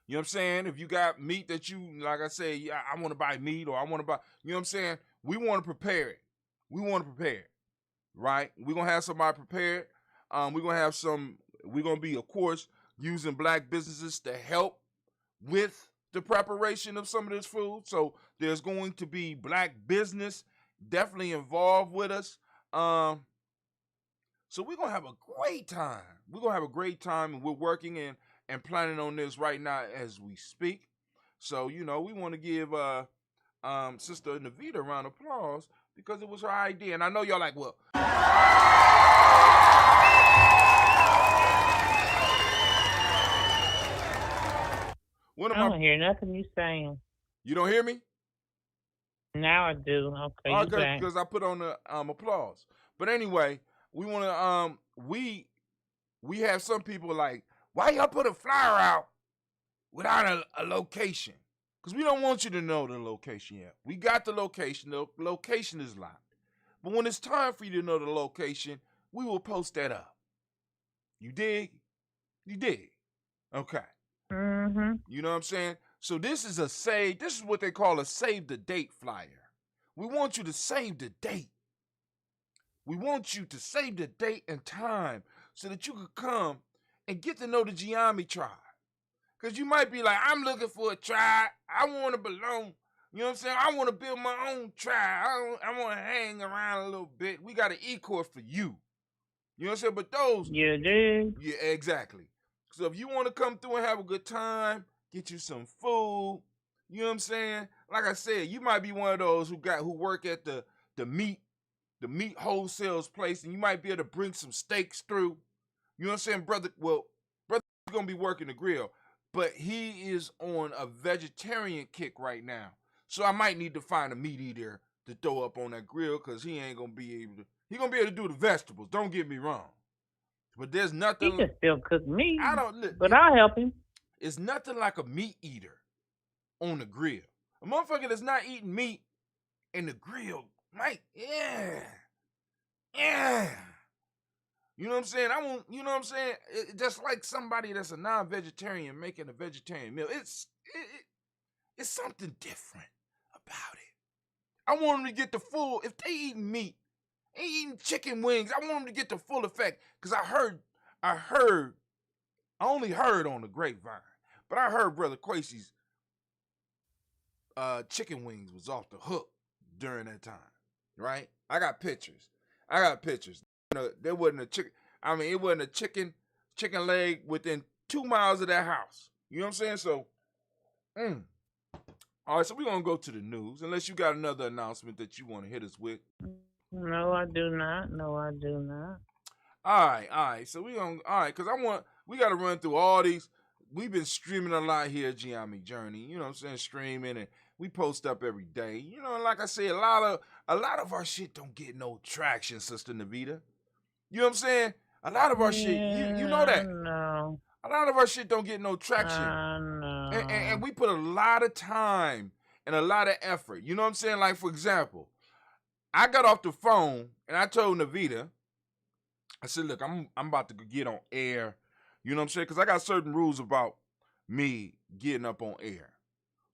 Speaker 1: You know what I'm saying? If you got meat that you, like I say, yeah, I want to buy meat, or I want to buy, you know what I'm saying? We want to prepare it. We want to prepare it, right? We're going to have somebody prepared. We're going to be, of course, using black businesses to help with the preparation of some of this food. So there's going to be black business definitely involved with us. So we're going to have a great time. We're going to have a great time, and we're working and planning on this right now as we speak. So, we want to give Sister Navita a round of applause because it was her idea. And I know y'all like, well,
Speaker 3: I don't hear nothing you saying.
Speaker 1: You don't hear me?
Speaker 3: Now I do. Okay,
Speaker 1: because I put on the applause. But anyway, we want to we have some people like, why y'all put a flyer out without a location? Because we don't want you to know the location yet. We got the location. The location is locked. But when it's time for you to know the location, we will post that up. You dig? You dig? Okay.
Speaker 3: Mm-hmm.
Speaker 1: You know what I'm saying? So this is what they call a save the date flyer. We want you to save the date. We want you to save the date and time so that you could come and get to know the Giami tribe. Because you might be like, I'm looking for a tribe. I want to belong. You know what I'm saying? I want to build my own tribe. I want to hang around a little bit. We got an E-course for you. You know what I'm saying? But those...
Speaker 3: You do?
Speaker 1: Yeah, exactly. So if you want to come through and have a good time, get you some food, you know what I'm saying? Like I said, you might be one of those who work at the meat wholesales place, and you might be able to bring some steaks through. You know what I'm saying, brother? Well, brother's gonna be working the grill, but he is on a vegetarian kick right now. So I might need to find a meat eater to throw up on that grill, because he ain't gonna be able to. He gonna be able to do the vegetables. Don't get me wrong. But there's nothing.
Speaker 3: He can still cook meat.
Speaker 1: But
Speaker 3: I'll help him.
Speaker 1: It's nothing like a meat eater on the grill. A motherfucker that's not eating meat in the grill, Mike, yeah. You know what I'm saying? You know what I'm saying? Just like somebody that's a non-vegetarian making a vegetarian meal. It's something different about it. I want them to get the full, if they eating meat, ain't eating chicken wings, I want them to get the full effect. Because I only heard on the grapevine, but I heard Brother Quasey's chicken wings was off the hook during that time, right? I got pictures. There wasn't a chicken. I mean, it wasn't a chicken leg within 2 miles of that house. You know what I'm saying? So, all right. So we're gonna go to the news, unless you got another announcement that you want to hit us with.
Speaker 3: No, I do not.
Speaker 1: All right. So because we got to run through all these. We've been streaming a lot here at Giami Journey. You know what I'm saying? Streaming, and we post up every day. You know, and like I said, a lot of our shit don't get no traction, Sister Navita. You know what I'm saying? A lot of our shit, you know that.
Speaker 3: No.
Speaker 1: A lot of our shit don't get no traction.
Speaker 3: No.
Speaker 1: And we put a lot of time and a lot of effort. You know what I'm saying? Like, for example, I got off the phone and I told Navita, I said, look, I'm about to get on air. You know what I'm saying? Because I got certain rules about me getting up on air.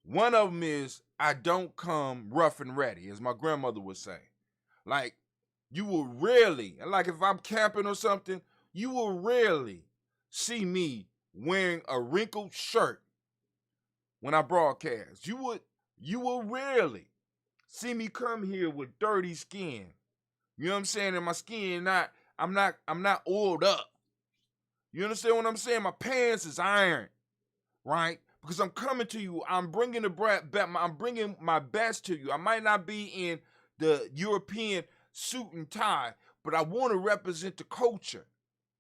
Speaker 1: One of them is I don't come rough and ready, as my grandmother would say. Like, you will rarely, like if I'm camping or something, you will rarely see me wearing a wrinkled shirt when I broadcast. You will rarely see me come here with dirty skin. You know what I'm saying? And my skin I'm not oiled up. You understand what I'm saying? My pants is iron, right? Because I'm coming to you. I'm bringing I'm bringing my best to you. I might not be in the European suit and tie, but I want to represent the culture.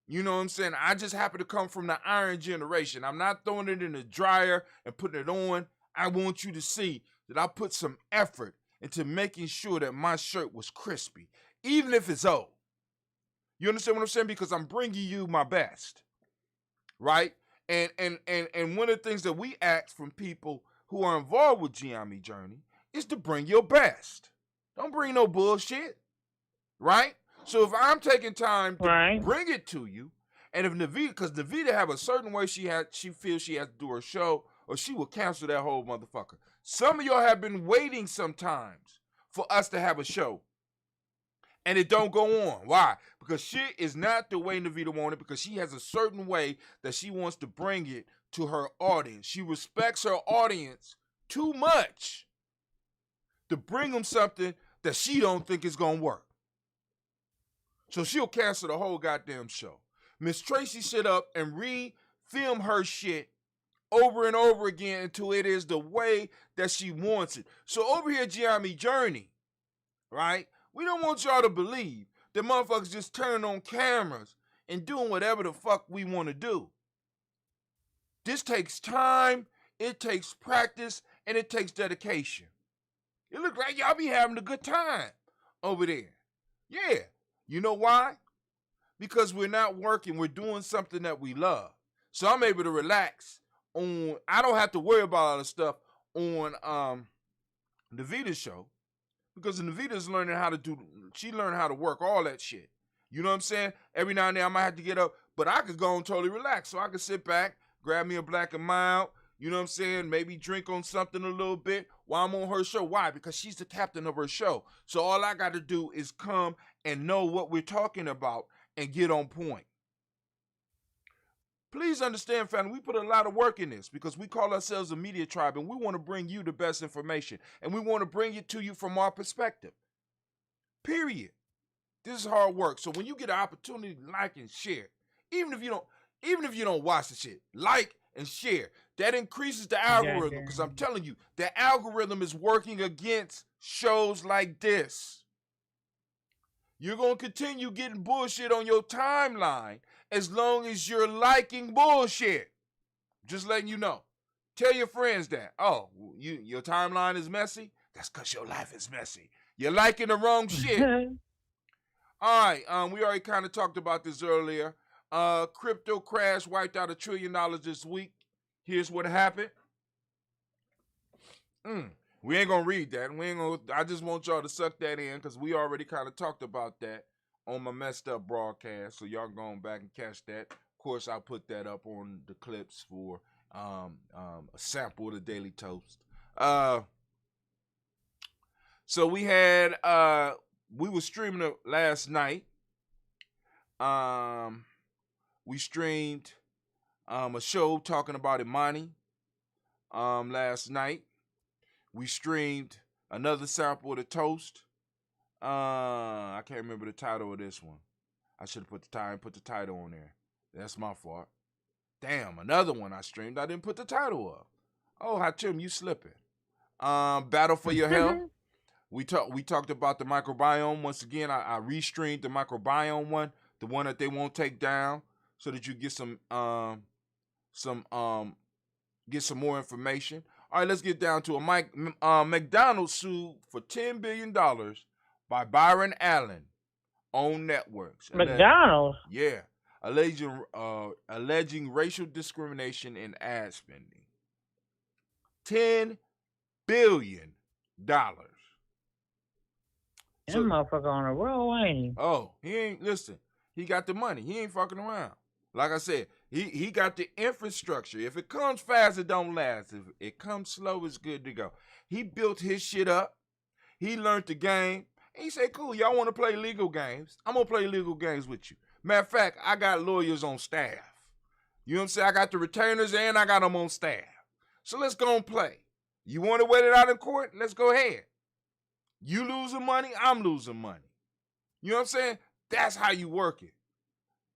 Speaker 1: You know what I'm saying? I just happen to come from the iron generation. I'm not throwing it in the dryer and putting it on. I want you to see that I put some effort into making sure that my shirt was crispy, even if it's old. You understand what I'm saying? Because I'm bringing you my best, right? And one of the things that we ask from people who are involved with GNJMedia Journey is to bring your best. Don't bring no bullshit, right? So if I'm taking time to bring it to you, and if Navita, because Navita have a certain way she feels she has to do her show, or she will cancel that whole motherfucker. Some of y'all have been waiting sometimes for us to have a show, and it don't go on. Why? Because shit is not the way Navita want it, because she has a certain way that she wants to bring it to her audience. She respects her audience too much to bring them something that she don't think is going to work. So she'll cancel the whole goddamn show. Miss Tracy sit up and re-film her shit over and over again until it is the way that she wants it. So over here at GNJMedia Journey, right, we don't want y'all to believe that motherfuckers just turning on cameras and doing whatever the fuck we want to do. This takes time, it takes practice, and it takes dedication. It look like y'all be having a good time over there. Yeah. You know why? Because we're not working. We're doing something that we love. So I'm able to relax on, I don't have to worry about all the stuff on Navita's show, because Navita's learning how to she learned how to work all that shit. You know what I'm saying? Every now and then I might have to get up, but I could go and totally relax. So I could sit back, grab me a Black and Mild, you know what I'm saying? Maybe drink on something a little bit while I'm on her show. Why? Because she's the captain of her show. So all I got to do is come and know what we're talking about and get on point. Please understand, family, we put a lot of work in this because we call ourselves a media tribe, and we want to bring you the best information, and we want to bring it to you from our perspective. Period. This is hard work. So when you get an opportunity to like and share, even if you don't watch the shit, like and share. That increases the algorithm, because I'm telling you, the algorithm is working against shows like this. You're going to continue getting bullshit on your timeline as long as you're liking bullshit. Just letting you know. Tell your friends that. Oh, your timeline is messy? That's because your life is messy. You're liking the wrong shit. All right, we already kind of talked about this earlier. Crypto crash wiped out $1 trillion this week. Here's what happened. We ain't gonna read that. I just want y'all to suck that in, because we already kind of talked about that on my messed up broadcast. So y'all going back and catch that. Of course, I'll put that up on the clips for a sample of the Daily Toast. So we had we were streaming it last night. We streamed a show talking about Imani last night. We streamed another sample of the Toast. I can't remember the title of this one. I should have put the title on there. That's my fault. Damn, another one I streamed. I didn't put the title up. Oh, Hatim, you slipping. Battle for Your Health. We talked about the microbiome. Once again, I restreamed the microbiome one, the one that they won't take down, so that you get some more information. All right, let's get down to a McDonald's sued for $10 billion by Byron Allen on networks.
Speaker 3: McDonald's?
Speaker 1: Yeah. Alleging racial discrimination in ad spending. $10 billion.
Speaker 3: That motherfucker on a roll, ain't he?
Speaker 1: Oh, listen, he got the money. He ain't fucking around. Like I said, he got the infrastructure. If it comes fast, it don't last. If it comes slow, it's good to go. He built his shit up. He learned the game. And he said, cool, y'all want to play legal games? I'm going to play legal games with you. Matter of fact, I got lawyers on staff. You know what I'm saying? I got the retainers and I got them on staff. So let's go and play. You want to wait it out in court? Let's go ahead. You losing money, I'm losing money. You know what I'm saying? That's how you work it.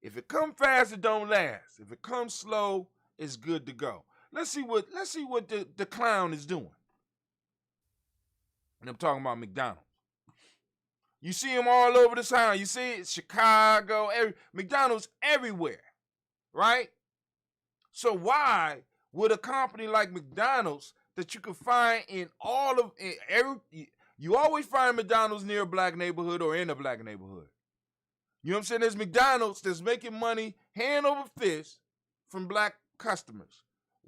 Speaker 1: If it come fast, it don't last. If it comes slow, it's good to go. Let's see what the clown is doing. And I'm talking about McDonald's. You see him all over the town. You see it, Chicago, McDonald's everywhere, right? So why would a company like McDonald's that you can find in you always find McDonald's near a black neighborhood or in a black neighborhood. You know what I'm saying? There's McDonald's that's making money hand over fist from black customers.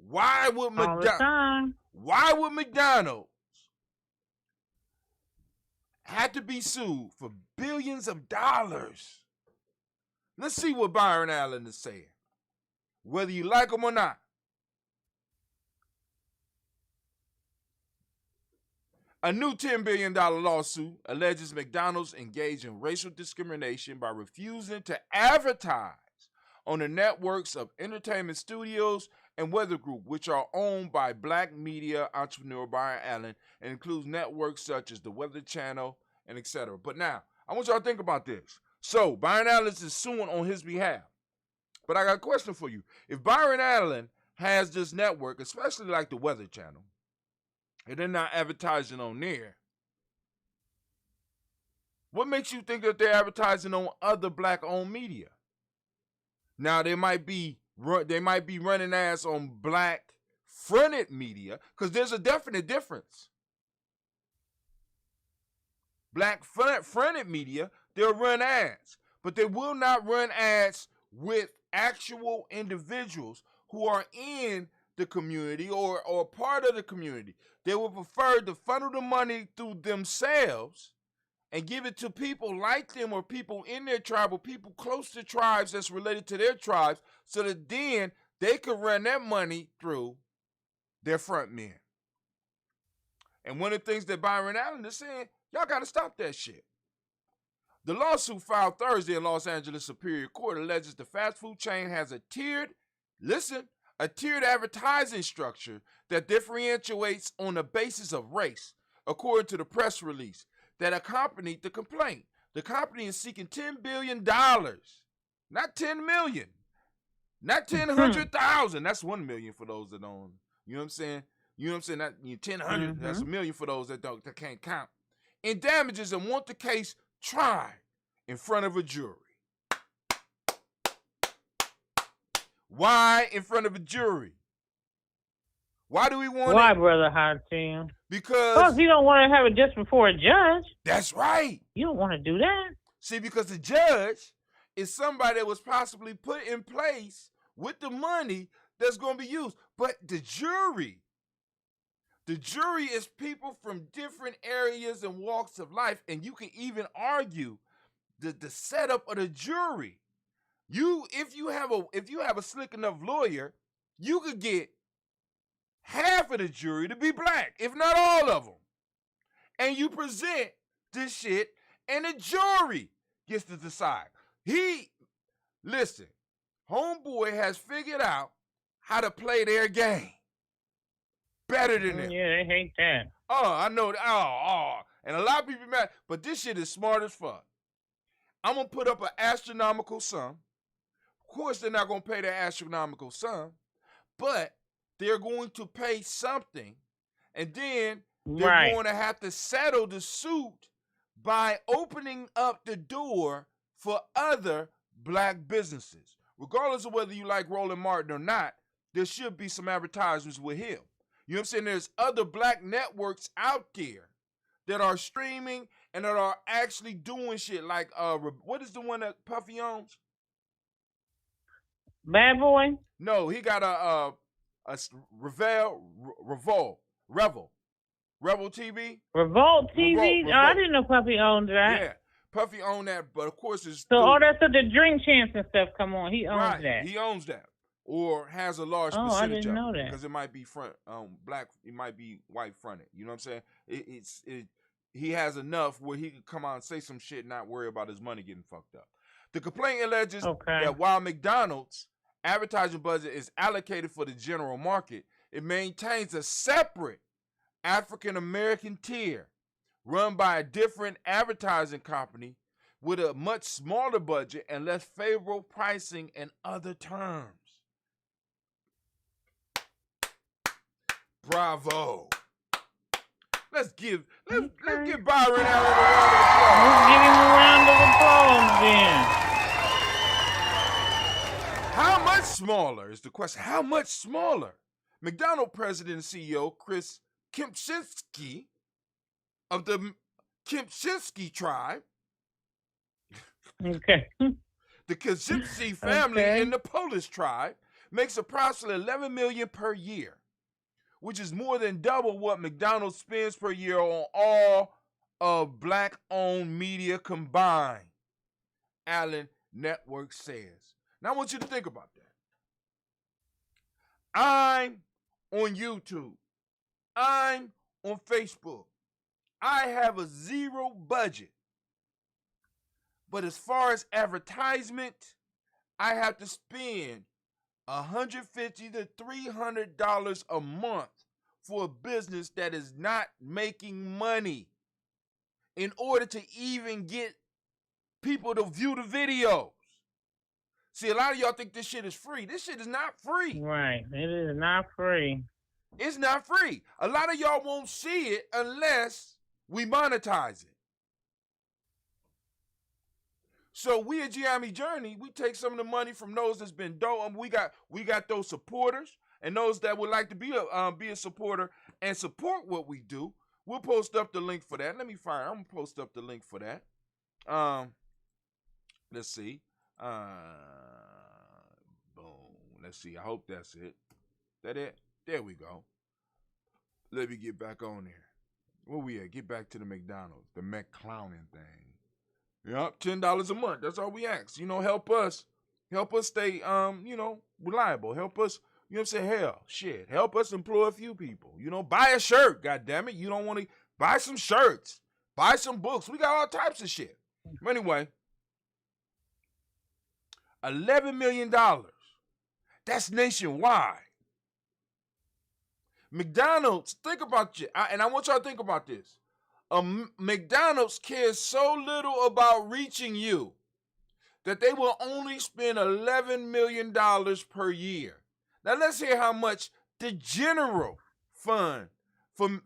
Speaker 1: Why would McDonald's had to be sued for billions of dollars? Let's see what Byron Allen is saying, whether you like him or not. A new $10 billion lawsuit alleges McDonald's engaged in racial discrimination by refusing to advertise on the networks of Entertainment Studios and Weather Group, which are owned by black media entrepreneur Byron Allen and includes networks such as the Weather Channel and etc. But now, I want y'all to think about this. So, Byron Allen is suing on his behalf. But I got a question for you. If Byron Allen has this network, especially like the Weather Channel, and they're not advertising on there, what makes you think that they're advertising on other black-owned media? Now, they might be running ads on black-fronted media, because there's a definite difference. Black-fronted media, they'll run ads, but they will not run ads with actual individuals who are in the community or part of the community. They would prefer to funnel the money through themselves and give it to people like them or people in their tribe or people close to tribes that's related to their tribes, so that then they could run that money through their front men. And one of the things that Byron Allen is saying, y'all got to stop that shit. The lawsuit filed Thursday in Los Angeles Superior Court alleges the fast food chain has a tiered advertising structure that differentiates on the basis of race, according to the press release that accompanied the complaint. The company is seeking $10 billion, not $10 million, not 100,000. That's 1 million for those that don't. You know what I'm saying? You know what I'm saying? That 100. That's $1 million for those that can't count. In damages, and want the case tried in front of a jury. Why in front of a jury? Why do we want
Speaker 3: Why,
Speaker 1: it?
Speaker 3: Brother Hatim?
Speaker 1: Because
Speaker 3: you don't want to have it just before a judge.
Speaker 1: That's right.
Speaker 3: You don't want to do that.
Speaker 1: See, because the judge is somebody that was possibly put in place with the money that's going to be used. But the jury is people from different areas and walks of life, and you can even argue the setup of the jury. If you have a slick enough lawyer, you could get half of the jury to be black, if not all of them. And you present this shit, and the jury gets to decide. Homeboy has figured out how to play their game better than them.
Speaker 3: Yeah, they hate that.
Speaker 1: Oh, I know. And a lot of people mad, but this shit is smart as fuck. I'm going to put up an astronomical sum. Of course, they're not going to pay that astronomical sum, but they're going to pay something, and then they're going to have to settle the suit by opening up the door for other black businesses. Regardless of whether you like Roland Martin or not, there should be some advertisements with him. You know what I'm saying? There's other black networks out there that are streaming and that are actually doing shit like, what is the one that Puffy owns?
Speaker 3: Bad Boy?
Speaker 1: No, he got a Rebel TV.
Speaker 3: Revolt TV?
Speaker 1: Revolt.
Speaker 3: Oh, I didn't know Puffy owned that.
Speaker 1: Yeah, Puffy owned that, but of course it's...
Speaker 3: So all that stuff, the drink champs and stuff, come on, he owns that.
Speaker 1: He owns that. Or has a large percentage
Speaker 3: I didn't know that.
Speaker 1: Because it might be black, it might be white fronted. You know what I'm saying? He has enough where he could come out and say some shit and not worry about his money getting fucked up. The complaint alleges that while McDonald's advertising budget is allocated for the general market, it maintains a separate African American tier run by a different advertising company with a much smaller budget and less favorable pricing and other terms. Bravo. Let's give Byron Allen a round of applause.
Speaker 3: Let's give him a round of applause then.
Speaker 1: How much smaller is the question? How much smaller? McDonald's president and CEO Chris Kempczinski of the Kempczinski tribe,
Speaker 3: Okay.
Speaker 1: the Kempczinski family in the Polish tribe, makes approximately $11 million per year, which is more than double what McDonald's spends per year on all of black-owned media combined, Allen Network says. Now I want you to think about that. I'm on YouTube. I'm on Facebook. I have a zero budget. But as far as advertisement, I have to spend $150 to $300 a month for a business that is not making money in order to even get people to view the videos. See, a lot of y'all think this shit is free. This shit is not free.
Speaker 3: Right. It is not free.
Speaker 1: It's not free. A lot of y'all won't see it unless we monetize it. So we at GNJMedia Journey, we take some of the money from those that's been dope. We got those supporters and those that would like to be a supporter and support what we do. We'll post up the link for that. Let me find. I'm gonna post up the link for that. Let's see. Boom. Let's see. I hope that's it. That it? There we go. Let me get back on there. Where we at? Get back to the McDonald's, the McClowning thing. Yep, $10 a month. That's all we ask. Help us stay, reliable. Help us, you know what I'm saying? Hell, shit. Help us employ a few people. Buy a shirt, goddammit. You don't want to buy some shirts, buy some books. We got all types of shit. But anyway, $11 million. That's nationwide. McDonald's, think about it, and I want y'all to think about this. McDonald's cares so little about reaching you that they will only spend $11 million per year. Now let's hear how much the general fund for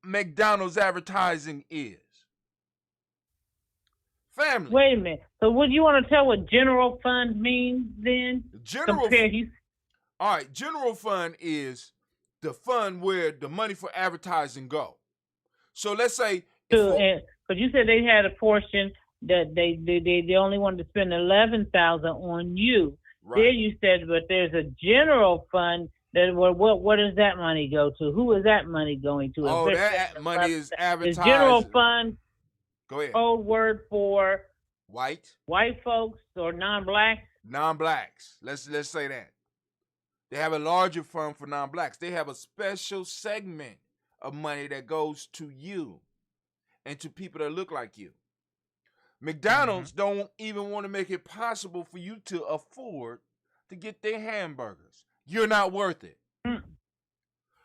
Speaker 1: McDonald's advertising is. Family.
Speaker 3: Wait a minute. So would you want to tell what general fund means then?
Speaker 1: All right, general fund is the fund where the money for advertising go. So let's say,
Speaker 3: because you said they had a portion that they only wanted to spend $11,000 on you.
Speaker 1: Right.
Speaker 3: There you said, but there's a general fund that what does that money go to? Who is that money going to?
Speaker 1: Oh, that money is advertised.
Speaker 3: The general fund.
Speaker 1: Go ahead.
Speaker 3: Old word for
Speaker 1: white
Speaker 3: folks or non-blacks.
Speaker 1: Non-blacks. Let's say that. They have a larger fund for non-blacks. They have a special segment of money that goes to you and to people that look like you. McDonald's don't even want to make it possible for you to afford to get their hamburgers. You're not worth it.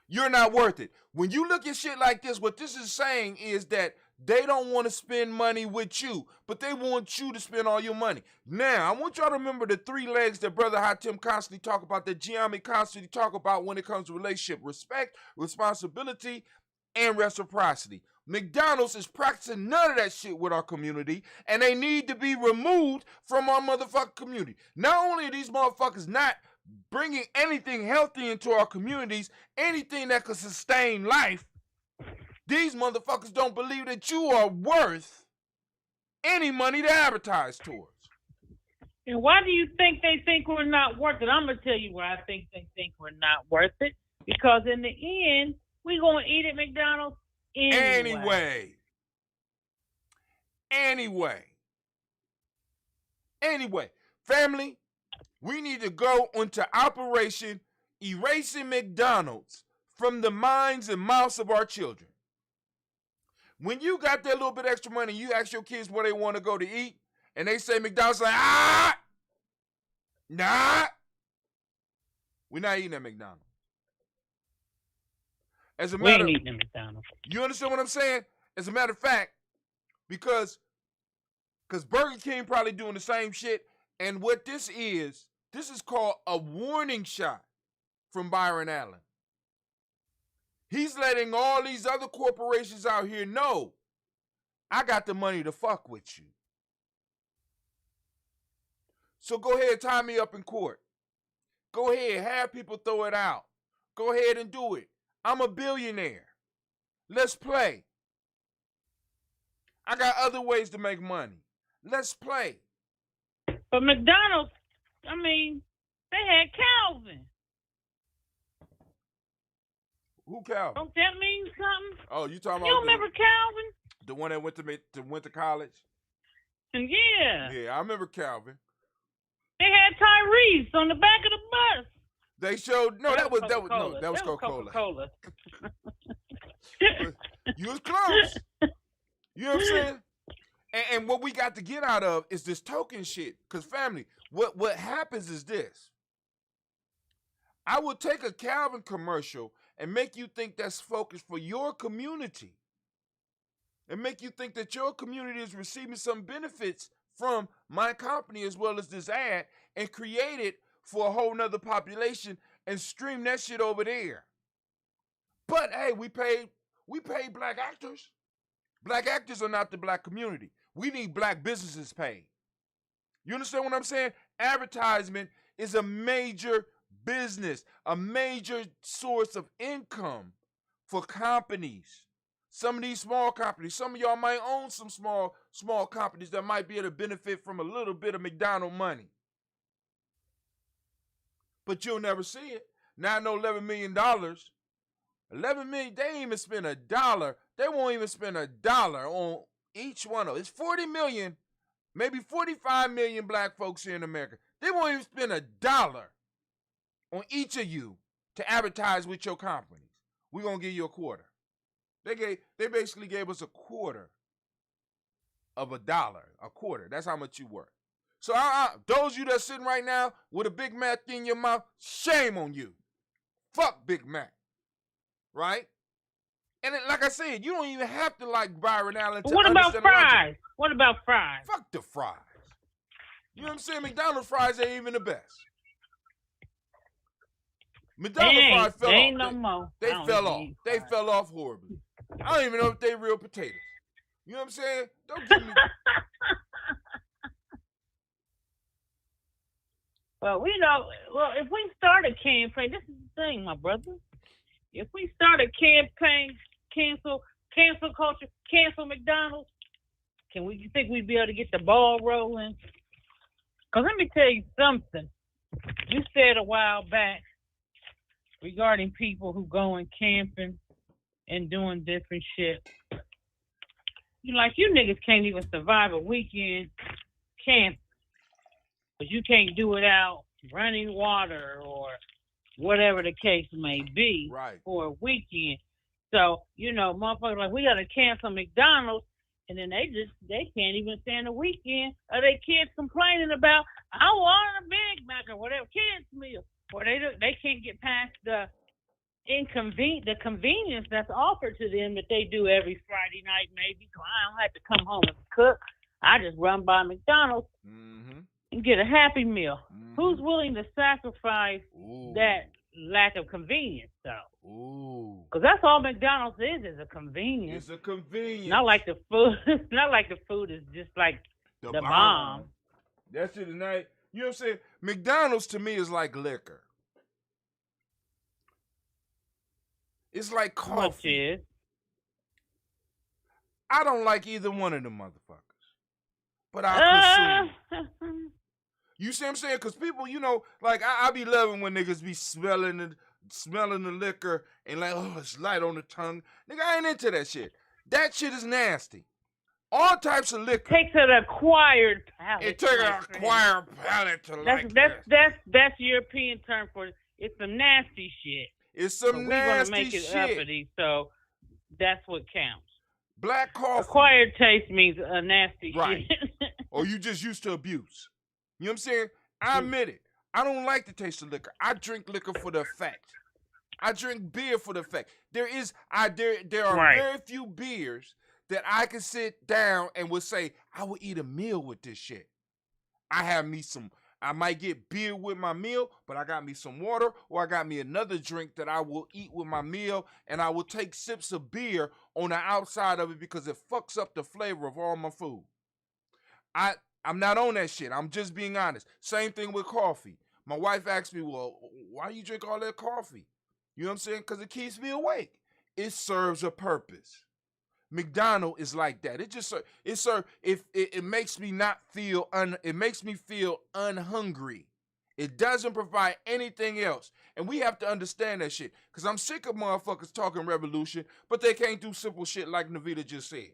Speaker 1: You're not worth it. When you look at shit like this, what this is saying is that they don't want to spend money with you, but they want you to spend all your money. Now, I want y'all to remember the three legs that Brother Hatim constantly talk about, that GNJMedia constantly talk about when it comes to relationship: respect, responsibility, and reciprocity. McDonald's is practicing none of that shit with our community, and they need to be removed from our motherfucking community. Not only are these motherfuckers not bringing anything healthy into our communities, anything that could sustain life, these motherfuckers don't believe that you are worth any money to advertise towards.
Speaker 3: And why do you think they think we're not worth it? I'm going to tell you why I think they think we're not worth it. Because in the end, we're going to eat at McDonald's anyway. Family, we need to go into Operation Erasing McDonald's from the minds and mouths of our children. When you got that little bit extra money, you ask your kids where they want to go to eat, and they say McDonald's, like, nah, we're not eating at McDonald's. We ain't eating at McDonald's.
Speaker 1: You understand what I'm saying? As a matter of fact, because Because Burger King probably doing the same shit. And what this is called a warning shot from Byron Allen. He's letting all these other corporations out here know, I got the money to fuck with you. So go ahead, tie me up in court. Go ahead, have people throw it out. Go ahead and do it. I'm a billionaire. Let's play. I got other ways to make money. Let's play.
Speaker 3: But McDonald's, I mean, they had Calvin.
Speaker 1: Who Calvin?
Speaker 3: Don't that mean something?
Speaker 1: Oh, you talking
Speaker 3: You
Speaker 1: about
Speaker 3: remember Calvin?
Speaker 1: the one that went to college?
Speaker 3: And yeah.
Speaker 1: Yeah, I remember Calvin.
Speaker 3: They had Tyrese on the back of the bus.
Speaker 1: They showed that was
Speaker 3: Coca-Cola.
Speaker 1: You was close. You know what I'm saying? And what we got to get out of is this token shit. Because family, what happens is this. I will take a Calvin commercial and make you think that's focused for your community. And make you think that your community is receiving some benefits from my company as well as this ad, and create it for a whole nother population and stream that shit over there. But hey, we paid black actors. Black actors are not the black community. We need black businesses paid. You understand what I'm saying? Advertisement is a major business, a major source of income for companies. Some of these small companies, some of y'all might own some small companies that might be able to benefit from a little bit of McDonald's money. But you'll never see it. Now I know $11 million. $11 million, they ain't even spend $1. They won't even spend $1 on each one of it. It's 40 million, maybe 45 million black folks here in America. They won't even spend $1 on each of you to advertise with your companies. We're gonna give you a quarter. They basically gave us a quarter of $1. A quarter. That's how much you worth. So those of you that's sitting right now with a Big Mac in your mouth, shame on you. Fuck Big Mac. Right? And then, like I said, you don't even have to like Byron Allen to
Speaker 3: what about
Speaker 1: understand
Speaker 3: fries? What about fries?
Speaker 1: Fuck the fries. You know what I'm saying? McDonald's fries ain't even the best. McDonald's fries fell off.
Speaker 3: No more.
Speaker 1: They fell off. They fell off horribly. I don't even know if they real potatoes. You know what I'm saying? Don't give me.
Speaker 3: Well, if we start a campaign, this is the thing, my brother. If we start a campaign, cancel culture, cancel McDonald's, you think we'd be able to get the ball rolling? Because let me tell you something. You said a while back regarding people who going camping and doing different shit. You niggas can't even survive a weekend camp, but you can't do it out running water or whatever the case may be for a weekend. So, motherfuckers we gotta cancel McDonald's, and then they can't even stand a weekend, or they kids complaining about, I want a Big Mac or whatever, kids meal, or they can't get past the convenience that's offered to them that they do every Friday night maybe. So I don't have to come home and cook. I just run by McDonald's and get a Happy Meal. Who's willing to sacrifice that lack of convenience, though? Because that's all McDonald's is a convenience.
Speaker 1: It's a convenience.
Speaker 3: Not like the food. Not like the food is just like the bomb.
Speaker 1: That shit is not. You know what I'm saying? McDonald's to me is like liquor. It's like coffee.
Speaker 3: Which is?
Speaker 1: I don't like either one of them motherfuckers, but I consume. You see what I'm saying? Because people, I be loving when niggas be smelling the liquor and it's light on the tongue. Nigga, I ain't into that shit. That shit is nasty. All types of liquor.
Speaker 3: Takes an acquired palate.
Speaker 1: It takes an acquired palate to
Speaker 3: That's European term for it. It's some nasty shit.
Speaker 1: It's some nasty
Speaker 3: make it
Speaker 1: shit.
Speaker 3: Uppity, so that's what counts.
Speaker 1: Black coffee.
Speaker 3: Acquired taste means a nasty shit.
Speaker 1: Or you just used to abuse. You know what I'm saying? I admit it. I don't like the taste of liquor. I drink liquor for the effect. I drink beer for the effect. There are very few beers that I can sit down and would say, I would eat a meal with this shit. I might get beer with my meal, but I got me some water, or I got me another drink that I will eat with my meal, and I will take sips of beer on the outside of it because it fucks up the flavor of all my food. I'm not on that shit. I'm just being honest. Same thing with coffee. My wife asked me, well, why you drink all that coffee? You know what I'm saying? Because it keeps me awake. It serves a purpose. McDonald's is like that. It makes me not feel it makes me feel unhungry. It doesn't provide anything else. And we have to understand that shit. Because I'm sick of motherfuckers talking revolution, but they can't do simple shit like Navita just said.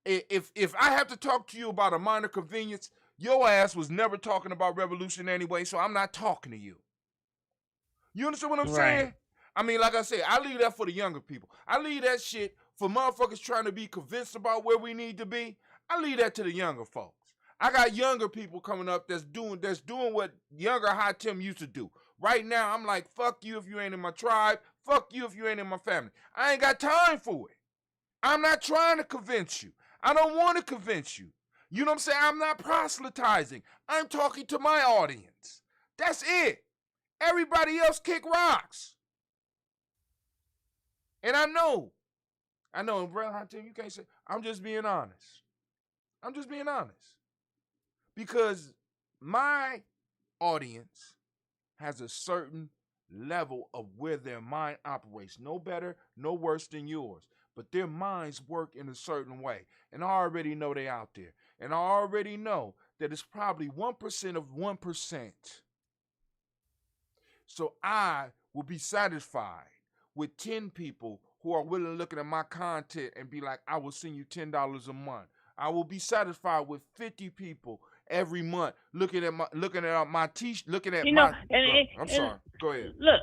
Speaker 1: If I have to talk to you about a minor convenience, your ass was never talking about revolution anyway, so I'm not talking to you. You understand what I'm saying? I mean, like I said, I leave that for the younger people. I leave that shit for motherfuckers trying to be convinced about where we need to be. I leave that to the younger folks. I got younger people coming up that's doing what younger High Tim used to do. Right now, I'm like, fuck you if you ain't in my tribe. Fuck you if you ain't in my family. I ain't got time for it. I'm not trying to convince you. I don't want to convince you. You know what I'm saying? I'm not proselytizing. I'm talking to my audience. That's it. Everybody else kick rocks. And I know, bro, you can't say, I'm just being honest. I'm just being honest. Because my audience has a certain level of where their mind operates. No better, no worse than yours. But their minds work in a certain way. And I already know they out there. And I already know that it's probably 1% of 1%. So I will be satisfied with 10 people who are willing to look at my content and be like, I will send you $10 a month. I will be satisfied with 50 people every month looking at my t-shirt, looking at my. I'm sorry. Go ahead.
Speaker 3: Look.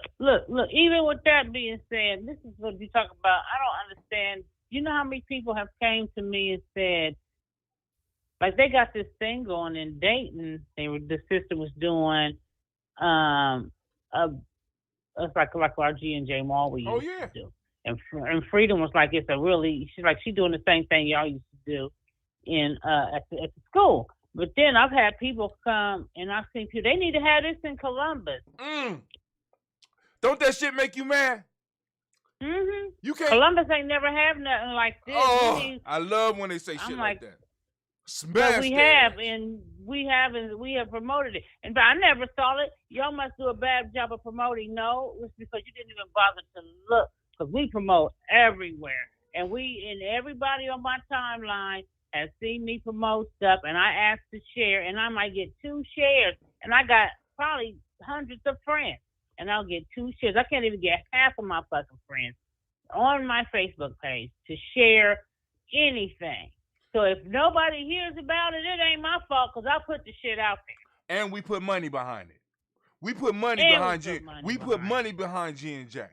Speaker 3: Even with that being said, this is what you talk about. I don't understand. You know how many people have came to me and said, like, they got this thing going in Dayton. The sister was doing it's like our G&J Mall we used to do. And Freedom was like, she's doing the same thing y'all used to do at the school. But then I've had people come and I've seen people, they need to have this in Columbus.
Speaker 1: Don't that shit make you mad?
Speaker 3: Mm-hmm.
Speaker 1: You can't.
Speaker 3: Columbus ain't never have nothing like this.
Speaker 1: Oh, I love when they say shit like that.
Speaker 3: But we have promoted it. And but I never saw it. Y'all must do a bad job of promoting. No, it's because you didn't even bother to look. Because we promote everywhere. And everybody on my timeline has seen me promote stuff, and I ask to share, and I might get 2 shares. And I got probably hundreds of friends, and I'll get 2 shares. I can't even get half of my fucking friends on my Facebook page to share anything. So if nobody hears about it, it ain't my fault because I put the shit out there.
Speaker 1: And we put money behind it. We put money behind G&J.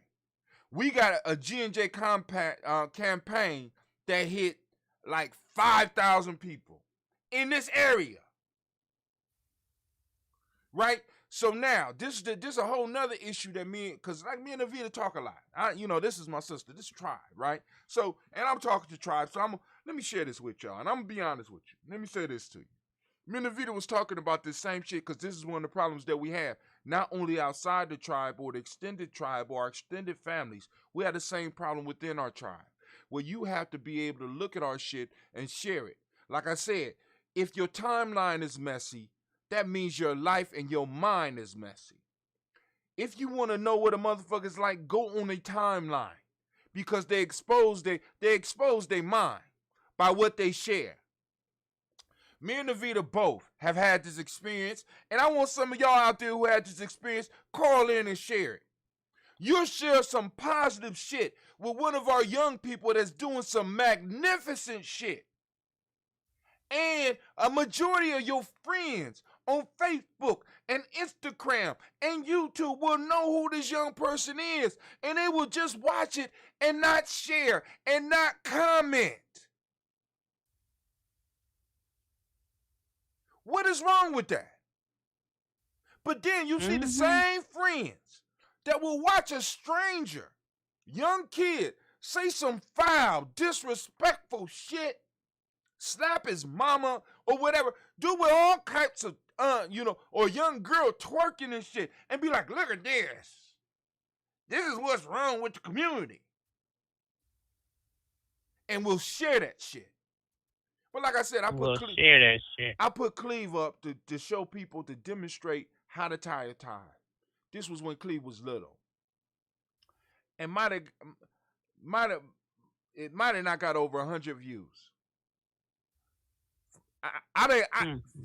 Speaker 1: We got a G&J campaign that hit like 5,000 people in this area. Right? So now, this is a whole nother issue that because like me and Avita talk a lot. This is my sister, this tribe, right? So, and I'm talking to tribe, so let me share this with y'all, and I'm going to be honest with you. Let me say this to you. Me and Avita was talking about this same shit because this is one of the problems that we have. Not only outside the tribe or the extended tribe or our extended families, we have the same problem within our tribe, where you have to be able to look at our shit and share it. Like I said, if your timeline is messy, that means your life and your mind is messy. If you want to know what a motherfucker's like, go on a timeline because they expose their mind by what they share. Me and Navita both have had this experience, and I want some of y'all out there who had this experience, call in and share it. You'll share some positive shit with one of our young people that's doing some magnificent shit. And a majority of your friends on Facebook and Instagram and YouTube will know who this young person is, and they will just watch it and not share and not comment. What is wrong with that? But then you see the same friends that will watch a stranger, young kid, say some foul, disrespectful shit, slap his mama or whatever, do with all types of, or young girl twerking and shit, and be like, look at this. This is what's wrong with the community. And we'll share that shit. But like I said,
Speaker 3: We'll share that shit.
Speaker 1: I put Cleve up to show people, to demonstrate how to tie a tie. This was when Cleve was little. And it might have not got over 100 views.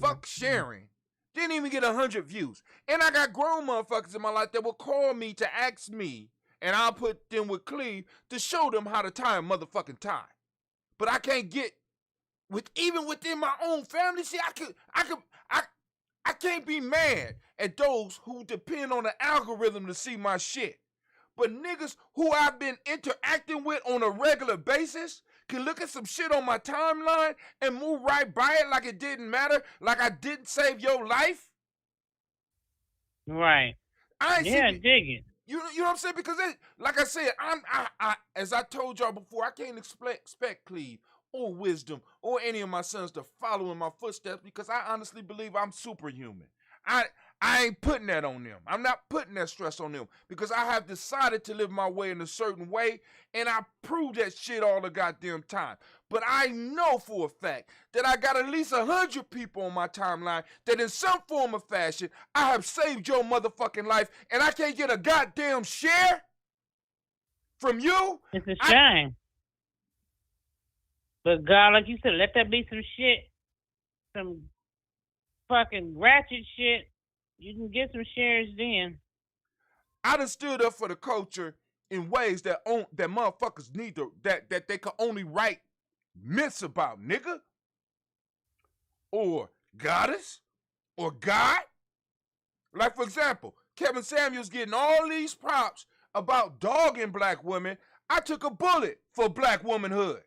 Speaker 1: Fuck sharing. Didn't even get 100 views. And I got grown motherfuckers in my life that will call me to ask me, and I'll put them with Cleve to show them how to tie a motherfucking tie. But I can't get even within my own family. See, I can't be mad at those who depend on the algorithm to see my shit. But niggas who I've been interacting with on a regular basis can look at some shit on my timeline and move right by it like it didn't matter, like I didn't save your life.
Speaker 3: Right. Dig it.
Speaker 1: You know what I'm saying? Because like I said, I as I told y'all before, I can't expect Cleve or Wisdom or any of my sons to follow in my footsteps, because I honestly believe I'm superhuman. I ain't putting that on them. I'm not putting that stress on them, because I have decided to live my way in a certain way, and I prove that shit all the goddamn time. But I know for a fact that I got at least 100 people on my timeline that in some form or fashion I have saved your motherfucking life, and I can't get a goddamn share from you.
Speaker 3: It's a shame. But God, like you said, let that be some shit, some fucking ratchet shit. You can get some shares then.
Speaker 1: I done stood up for the culture in ways that motherfuckers need to, that they can only write myths about, nigga. Or goddess. Or God. Like, for example, Kevin Samuels getting all these props about dogging black women. I took a bullet for black womanhood.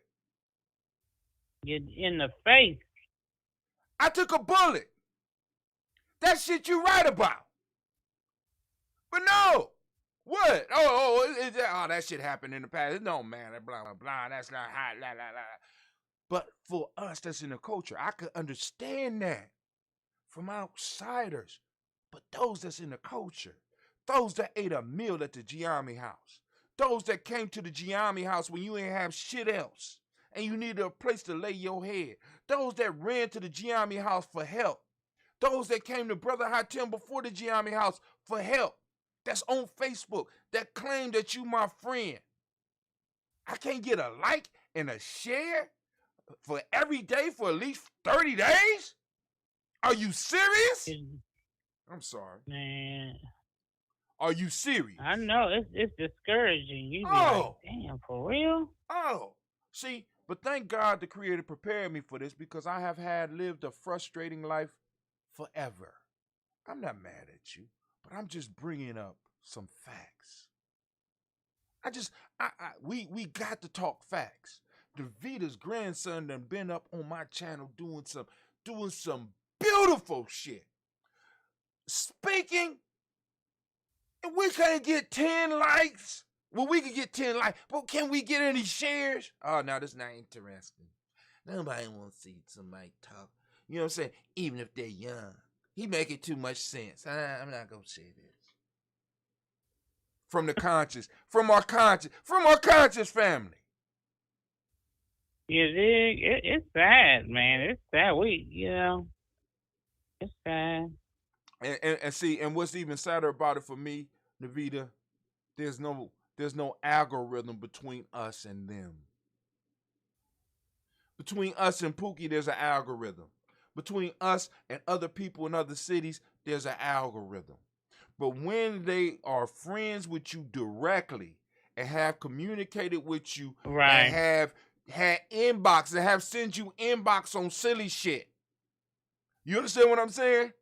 Speaker 3: Get in the face.
Speaker 1: I took a bullet. That shit you write about. But no. What? That shit happened in the past. No, man, blah, blah, blah. That's not hot, la, la, la. But for us that's in the culture, I could understand that from outsiders. But those that's in the culture, those that ate a meal at the Giammi house, those that came to the Giammi house when you ain't have shit else, and you needed a place to lay your head, those that ran to the Giammi house for help, those that came to Brother Hatem before the Giammi house for help, that's on Facebook, that claim that you my friend. I can't get a like and a share for every day for at least 30 days? Are you serious? I'm sorry.
Speaker 3: Man.
Speaker 1: Are you serious?
Speaker 3: I know, it's discouraging. You be like, damn, for real?
Speaker 1: Oh, see, but thank God the Creator prepared me for this, because I have lived a frustrating life forever. I'm not mad at you, but I'm just bringing up some facts. We got to talk facts. DeVita's grandson done been up on my channel doing some beautiful shit. Speaking, and we can't get 10 likes. Well, we can get 10 likes, but can we get any shares? Oh, no, that's not interesting. Nobody wants to see somebody talk. You know what I'm saying? Even if they're young. He making too much sense. I'm not going to say this. From our conscious family.
Speaker 3: It's sad, man. It's sad. It's sad.
Speaker 1: And see, and what's even sadder about it for me, Navita, there's no algorithm between us and them. Between us and Pookie, there's an algorithm. Between us and other people in other cities, there's an algorithm. But when they are friends with you directly and have communicated with you,
Speaker 3: right,
Speaker 1: and have had inbox and have sent you inbox on silly shit, you understand what I'm saying?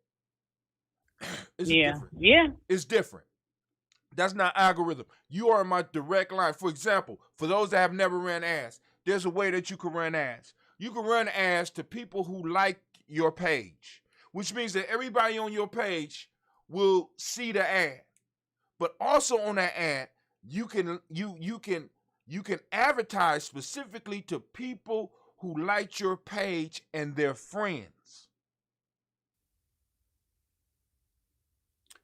Speaker 1: It's different.
Speaker 3: Yeah.
Speaker 1: It's different. That's not algorithm. You are in my direct line. For example, for those that have never ran ads, there's a way that you can run ads. You can run ads to people who like your page, which means that everybody on your page will see the ad. But also on that ad, you can You can advertise specifically to people who like your page and their friends.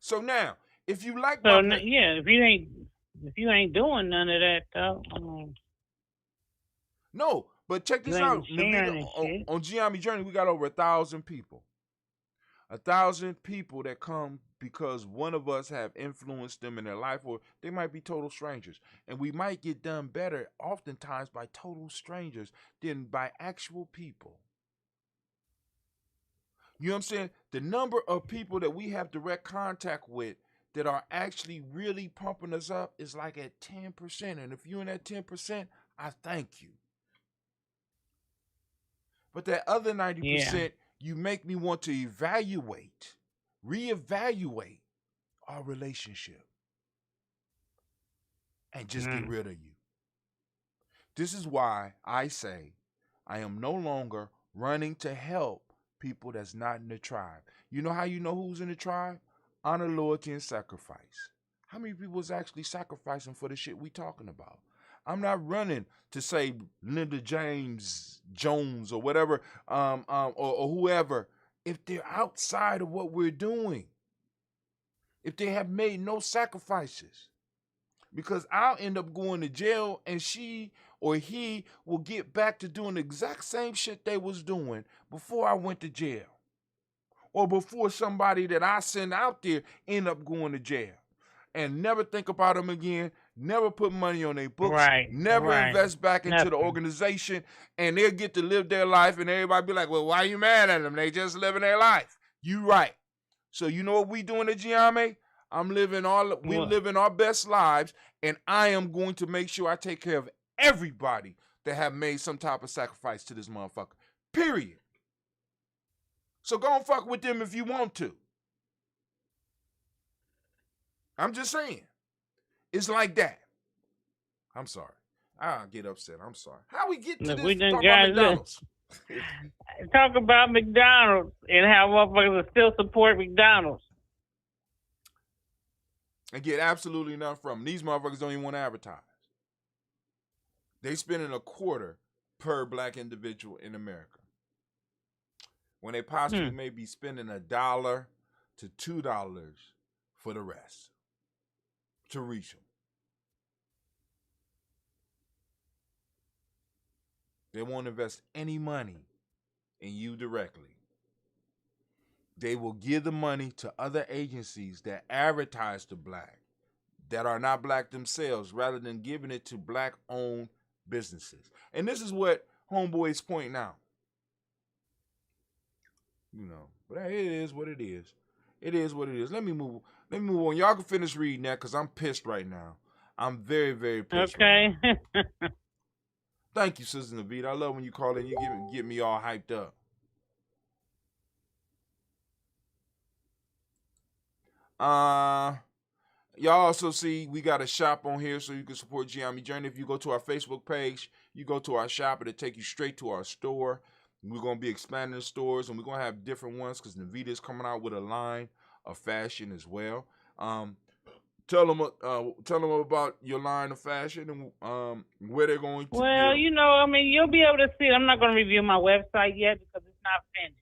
Speaker 1: So now, if you like
Speaker 3: So
Speaker 1: my
Speaker 3: yeah, if you ain't doing none of that though,
Speaker 1: no, but check this
Speaker 3: you ain't
Speaker 1: out,
Speaker 3: sharing
Speaker 1: Navita,
Speaker 3: and shit.
Speaker 1: on Gianni Journey, we got over 1,000 people. 1,000 people that come because one of us have influenced them in their life, or they might be total strangers. And we might get done better oftentimes by total strangers than by actual people. You know what I'm saying? The number of people that we have direct contact with that are actually really pumping us up is like at 10%. And if you're in that 10%, I thank you. But that other 90%, you make me want to reevaluate our relationship, and just get rid of you. This is why I say I am no longer running to help people that's not in the tribe. You know how you know who's in the tribe? Honor, loyalty, and sacrifice. How many people is actually sacrificing for the shit we talking about? I'm not running to say Linda James Jones or whatever, or whoever, if they're outside of what we're doing, if they have made no sacrifices. Because I'll end up going to jail, and she or he will get back to doing the exact same shit they was doing before I went to jail, or before somebody that I send out there end up going to jail, and never think about them again, never put money on their books, never invest back into the organization, and they'll get to live their life, and everybody be like, well, why are you mad at them? They just living their life. You right. So you know what we doing at GNJMedia? We're living our best lives, and I am going to make sure I take care of everybody that have made some type of sacrifice to this motherfucker. Period. So go and fuck with them if you want to. I'm just saying. It's like that. I'm sorry. I'll get upset. I'm sorry. How we get to this?
Speaker 3: We done
Speaker 1: Talk about McDonald's.
Speaker 3: Talk about McDonald's and how motherfuckers still support McDonald's.
Speaker 1: And get absolutely nothing from them. These motherfuckers don't even want to advertise. They spending a quarter per black individual in America, when they possibly may be spending $1 to $2 for the rest to reach them. They won't invest any money in you directly. They will give the money to other agencies that advertise to black, that are not black themselves, rather than giving it to black-owned businesses. And this is what Homeboy is pointing out. You know, but it is what it is. It is what it is. Let me move on. Y'all can finish reading that, because I'm pissed right now. I'm very, very pissed.
Speaker 3: Okay.
Speaker 1: Right now. Thank you, Sister Navita. I love when you call in. You get me all hyped up. Y'all also see we got a shop on here, so you can support Gianni Journey. If you go to our Facebook page, you go to our shop, it'll take you straight to our store. We're going to be expanding the stores, and we're going to have different ones, because Navita is coming out with a line of fashion as well. Tell them about your line of fashion and where they're going to.
Speaker 3: Well, you'll be able to see it. I'm not going to review my website yet because it's not finished.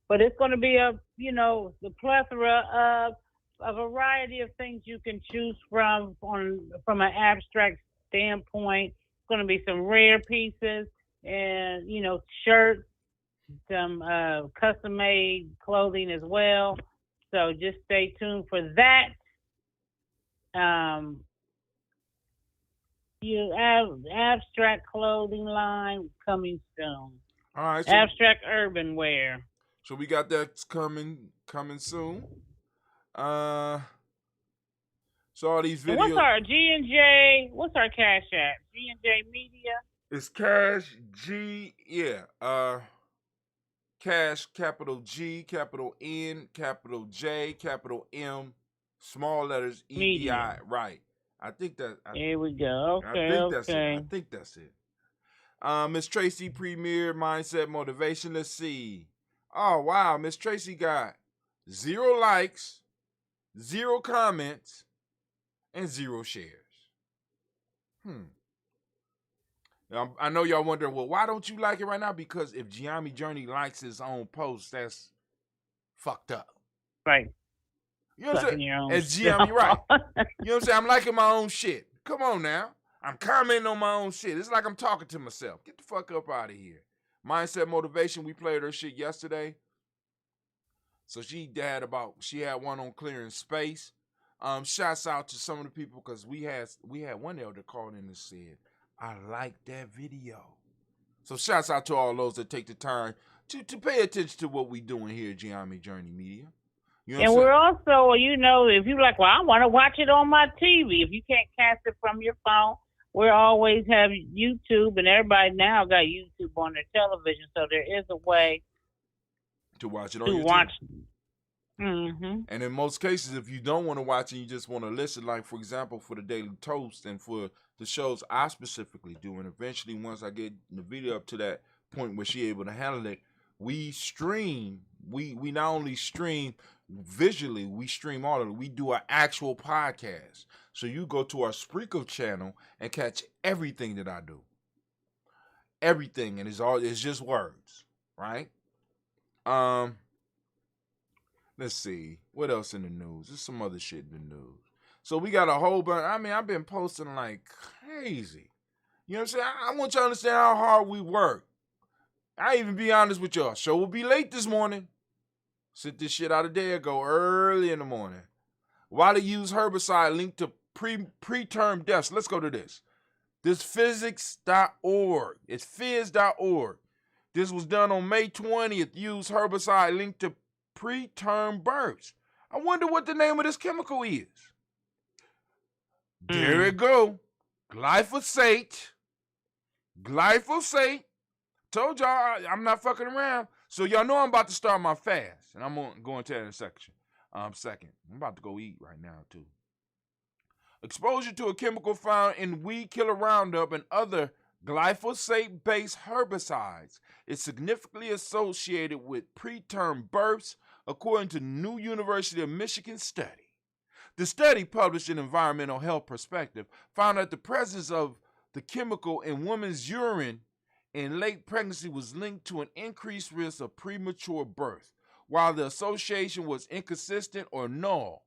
Speaker 3: But it's going to be the plethora of a variety of things you can choose from an abstract standpoint. It's going to be some rare pieces and, shirts, some custom-made clothing as well. So just stay tuned for that. You have abstract clothing line coming soon.
Speaker 1: All right. So,
Speaker 3: abstract urban wear.
Speaker 1: So we got that coming soon. So all these videos.
Speaker 3: And what's our GNJ? What's our Cash App? GNJMedia.
Speaker 1: It's Cash G. Yeah. Cash, capital G, capital N, capital J, capital M, small letters EDI. Right. I think that.
Speaker 3: Here we go. Okay.
Speaker 1: I think that's it. Miss Tracy Premier Mindset Motivation. Let's see. Oh wow, Miss Tracy got 0 likes, 0 comments, and 0 shares. I know y'all wondering, well, why don't you like it right now? Because if Gianni Journey likes his own post, that's fucked up.
Speaker 3: Right.
Speaker 1: You know what I'm saying?
Speaker 3: Fucking your own
Speaker 1: As Gianni, right.
Speaker 3: self.
Speaker 1: You know what I'm saying? I'm liking my own shit. Come on now. I'm commenting on my own shit. It's like I'm talking to myself. Get the fuck up out of here. Mindset Motivation, we played her shit yesterday. So she had one on clearing space. Shouts out to some of the people because we had one elder called in and said, I like that video. So shouts out to all those that take the time to pay attention to what we doing here at GNJMedia. You know
Speaker 3: and we're also, if you're like, well, I want to watch it on my TV. If you can't cast it from your phone, we always have YouTube, and everybody now got YouTube on their television, so there is a way
Speaker 1: to watch it on YouTube.
Speaker 3: Mm-hmm.
Speaker 1: And in most cases, if you don't want to watch and you just want to listen, like, for example, for the Daily Toast and for the shows I specifically do, and eventually once I get the video up to that point where she's able to handle it, we stream. We not only stream visually, we stream all of it. We do an actual podcast. So you go to our Spreaker channel and catch everything that I do. Everything, and it's just words, right? Let's see. What else in the news? There's some other shit in the news. So we got a whole bunch. I mean, I've been posting like crazy. You know what I'm saying? I want you to understand how hard we work. I even be honest with y'all. Show will be late this morning. Sent this shit out a day ago, early in the morning. Why to use herbicide linked to preterm deaths? Let's go to this. This physics.org. It's phys.org. This was done on May 20th. Use herbicide linked to preterm births. I wonder what the name of this chemical is. There it go. Glyphosate. Told y'all I'm not fucking around. So y'all know I'm about to start my fast. And I'm going to go into that in a second. I'm about to go eat right now too. Exposure to a chemical found in weed killer Roundup and other glyphosate-based herbicides is significantly associated with preterm births, according to New University of Michigan study. The study, published in Environmental Health Perspective, found that the presence of the chemical in women's urine in late pregnancy was linked to an increased risk of premature birth, while the association was inconsistent or null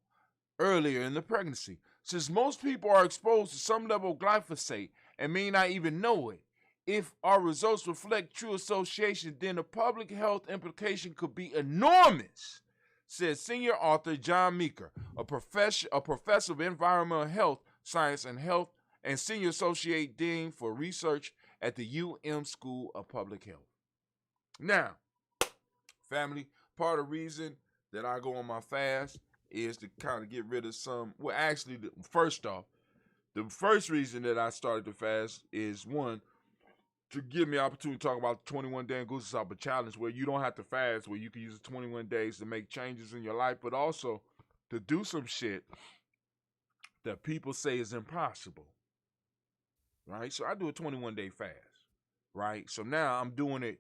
Speaker 1: earlier in the pregnancy. Since most people are exposed to some level of glyphosate and may not even know it, if our results reflect true association, then the public health implication could be enormous, said senior author John Meeker, a professor of environmental health science and health and senior associate dean for research at the UM School of Public Health. Now, family, part of the reason that I go on my fast is to kind of get rid of some, well, actually, first off, the first reason that I started to fast is, one, to give me an opportunity to talk about the 21 Day Goose Supper Challenge, where you don't have to fast, where you can use the 21 days to make changes in your life, but also to do some shit that people say is impossible, right? So I do a 21-day fast, right? So now I'm doing it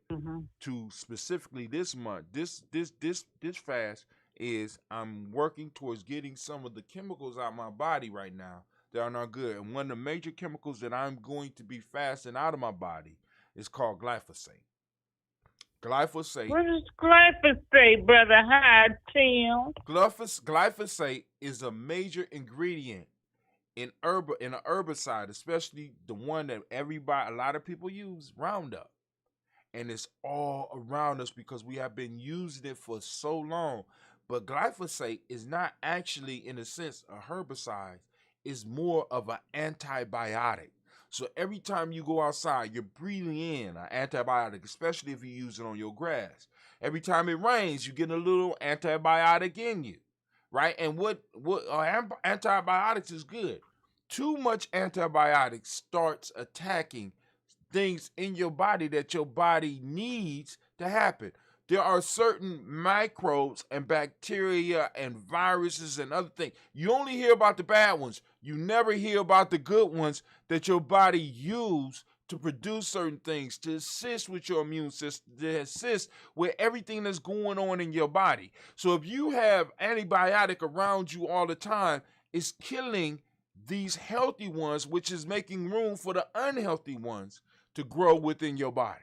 Speaker 1: to specifically this month. This fast is I'm working towards getting some of the chemicals out of my body right now that are not good. And one of the major chemicals that I'm going to be fasting out of my body is called glyphosate. Glyphosate.
Speaker 3: What is glyphosate, brother? Hi, Tim.
Speaker 1: Glyphosate is a major ingredient in a herbicide, especially the one that a lot of people use, Roundup. And it's all around us because we have been using it for so long. But glyphosate is not actually, in a sense, a herbicide. It's more of an antibiotic. So every time you go outside, you're breathing in an antibiotic, especially if you use it on your grass. Every time it rains, you get a little antibiotic in you, right? And what antibiotics is good. Too much antibiotics starts attacking things in your body that your body needs to happen. There are certain microbes and bacteria and viruses and other things. You only hear about the bad ones. You never hear about the good ones that your body uses to produce certain things, to assist with your immune system, to assist with everything that's going on in your body. So if you have antibiotic around you all the time, it's killing these healthy ones, which is making room for the unhealthy ones to grow within your body,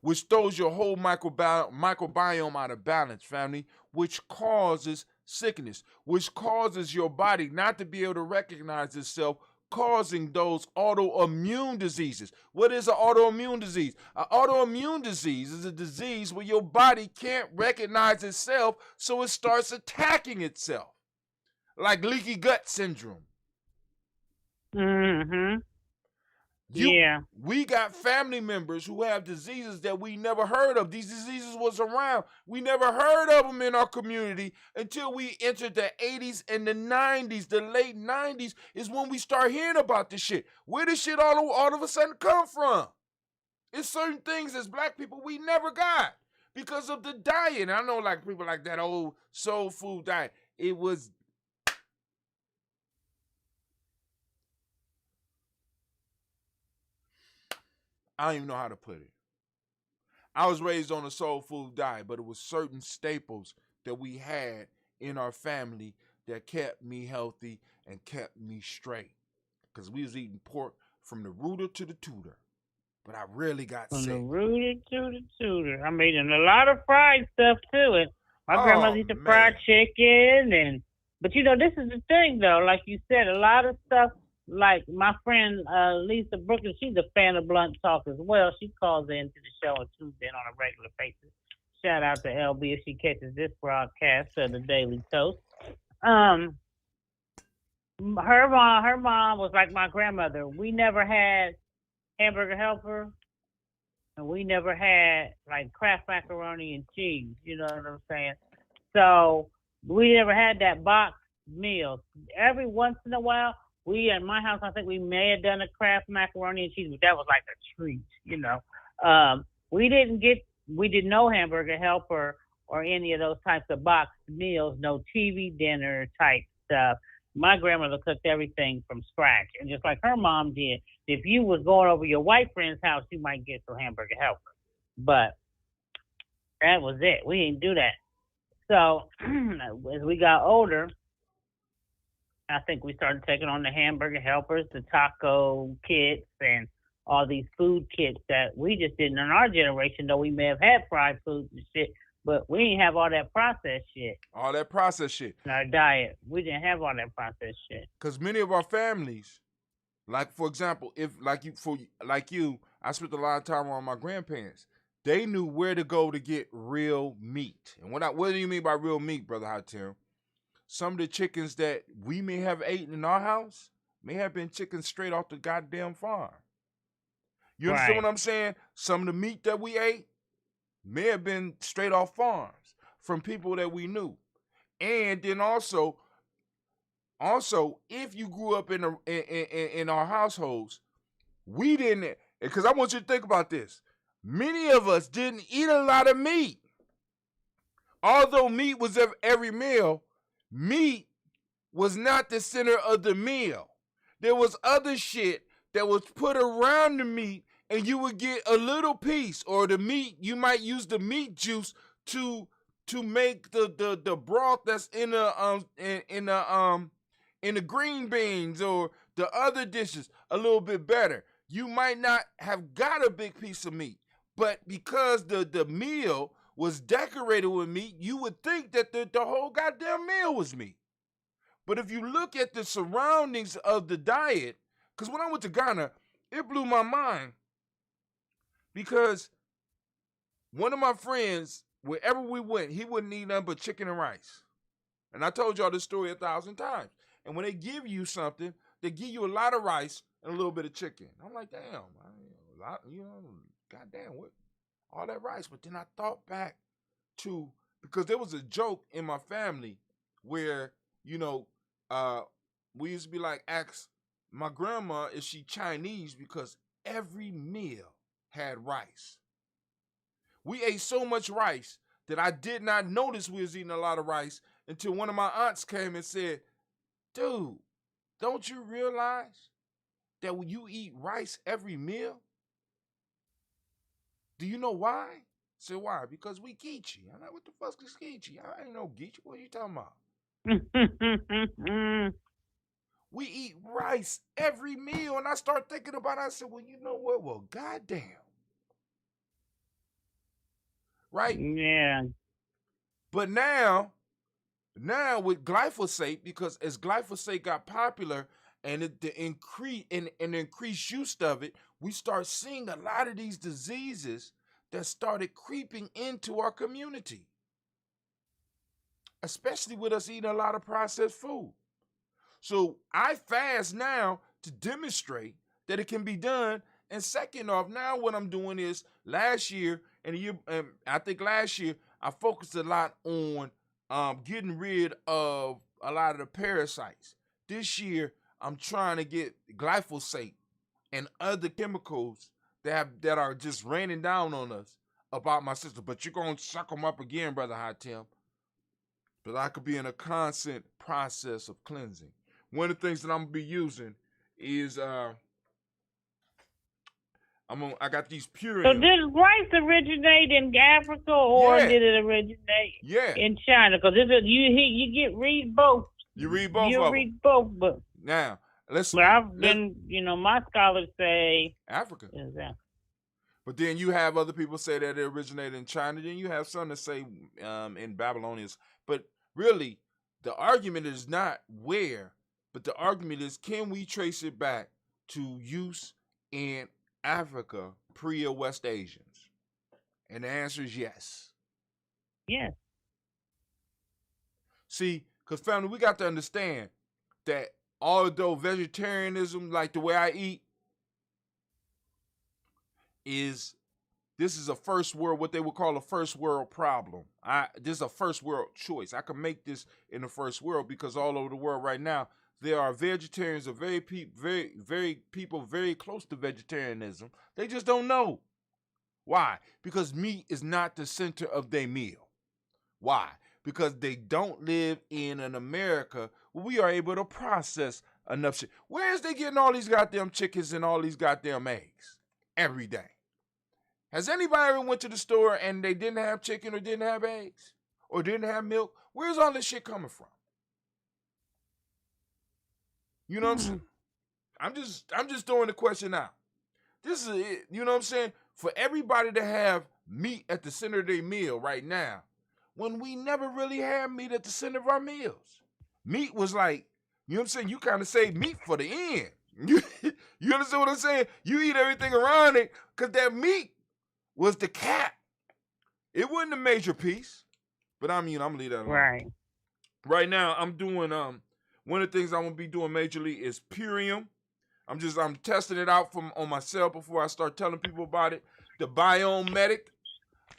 Speaker 1: which throws your whole microbiome out of balance, family, which causes sickness, which causes your body not to be able to recognize itself, causing those autoimmune diseases. What is an autoimmune disease? An autoimmune disease is a disease where your body can't recognize itself, so it starts attacking itself, like leaky gut syndrome.
Speaker 3: Mm-hmm. Yeah.
Speaker 1: We got family members who have diseases that we never heard of. These diseases was around. We never heard of them in our community until we entered the 80s and the 90s. The late 90s is when we start hearing about this shit. Where does shit all of a sudden come from? It's certain things as black people we never got because of the diet. And I know like people like that old soul food diet. It was I don't even know how to put it. I was raised on a soul food diet, but it was certain staples that we had in our family that kept me healthy and kept me straight. Because we was eating pork from the rooter to the tutor. But I really got
Speaker 3: From
Speaker 1: sick.
Speaker 3: the rooter to the tutor. I'm eating a lot of fried stuff too. And my grandmother used to fry chicken. But you know, this is the thing though. Like you said, a lot of stuff. Like my friend Lisa Brookins, she's a fan of Blunt Talk as well. She calls in to the show and tunes in on a regular basis. Shout out to LB if she catches this broadcast of the Daily Toast. Her mom was like my grandmother. We never had hamburger helper, and we never had like Kraft macaroni and cheese. You know what I'm saying? So we never had that box meal. Every once in a while, we at my house, I think we may have done a Kraft macaroni and cheese, but that was like a treat, you know. We did no hamburger helper or any of those types of boxed meals, no TV dinner type stuff. My grandmother cooked everything from scratch, and just like her mom did. If you was going over your white friend's house, you might get some hamburger helper, but that was it. We didn't do that. So as we got older, I think we started taking on the hamburger helpers, the taco kits, and all these food kits that we just didn't in our generation, though we may have had fried foods and shit, but we didn't have all that processed shit.
Speaker 1: All that processed shit.
Speaker 3: In our diet. We didn't have all that processed shit.
Speaker 1: Because many of our families, like for example, if like you, I spent a lot of time around my grandparents. They knew where to go to get real meat. And what do you mean by real meat, Brother Hatim? Some of the chickens that we may have eaten in our house may have been chickens straight off the goddamn farm. You understand what I'm saying? Some of the meat that we ate may have been straight off farms from people that we knew. And then also, if you grew up in our households, we didn't, because I want you to think about this. Many of us didn't eat a lot of meat. Although meat was every meal, meat was not the center of the meal. There was other shit that was put around the meat, and you would get a little piece, or the meat, you might use the meat juice to make the broth that's in the green beans or the other dishes a little bit better. You might not have got a big piece of meat, but because the meal was decorated with meat, you would think that the whole goddamn meal was meat. But if you look at the surroundings of the diet, because when I went to Ghana, it blew my mind. Because one of my friends, wherever we went, he wouldn't eat nothing but chicken and rice. And I told y'all this story 1,000 times. And when they give you something, they give you a lot of rice and a little bit of chicken. I'm like, damn, goddamn, what? All that rice. But then I thought back to, because there was a joke in my family where, we used to be like, ask my grandma, is she Chinese? Because every meal had rice. We ate so much rice that I did not notice we was eating a lot of rice until one of my aunts came and said, dude, don't you realize that when you eat rice every meal, do you know why? I said, why? Because we Geechee. I'm like, what the fuck is Geechee? I ain't no Geechee. What are you talking about? We eat rice every meal. And I start thinking about it. I said, well, you know what? Well, goddamn. Right?
Speaker 3: Yeah.
Speaker 1: But now with glyphosate, because as glyphosate got popular and the increased use of it, we start seeing a lot of these diseases that started creeping into our community, especially with us eating a lot of processed food. So I fast now to demonstrate that it can be done. And second off, now what I'm doing is last year and I think last year I focused a lot on getting rid of a lot of the parasites. This year I'm trying to get glyphosate and other chemicals that are just raining down on us about my system. But you're gonna suck them up again, brother Hot Tim. But I could be in a constant process of cleansing. One of the things that I'm gonna be using is I got these pure.
Speaker 3: So did rice originate in Africa or did it originate in China? Because you read both.
Speaker 1: You read both.
Speaker 3: You read both, but
Speaker 1: now let's.
Speaker 3: But I've been, my scholars say
Speaker 1: Africa.
Speaker 3: Exactly.
Speaker 1: But then you have other people say that it originated in China. Then you have some that say in Babylonians. But really, the argument is not where, but the argument is, can we trace it back to use in Africa pre or West Asians? And the answer is yes.
Speaker 3: Yes.
Speaker 1: See, because family, we got to understand that although vegetarianism, like the way I eat, this is a first world, what they would call a first world problem. This is a first world choice. I can make this in the first world because all over the world right now, there are vegetarians or very people very close to vegetarianism. They just don't know. Why? Because meat is not the center of their meal. Why? Because they don't live in an America where we are able to process enough shit. Where is they getting all these goddamn chickens and all these goddamn eggs every day? Has anybody ever went to the store and they didn't have chicken or didn't have eggs or didn't have milk? Where's all this shit coming from? You know what I'm saying? I'm just throwing the question out. This is it. You know what I'm saying? For everybody to have meat at the center of their meal right now, when we never really had meat at the center of our meals. Meat was like, you know what I'm saying? You kind of save meat for the end. You understand what I'm saying? You eat everything around it because that meat was the cap. It wasn't a major piece. But I'm gonna leave that alone.
Speaker 3: Right.
Speaker 1: Right now, I'm doing one of the things I'm gonna be doing majorly is Purium. I'm testing it out on myself before I start telling people about it. The Biome Medic,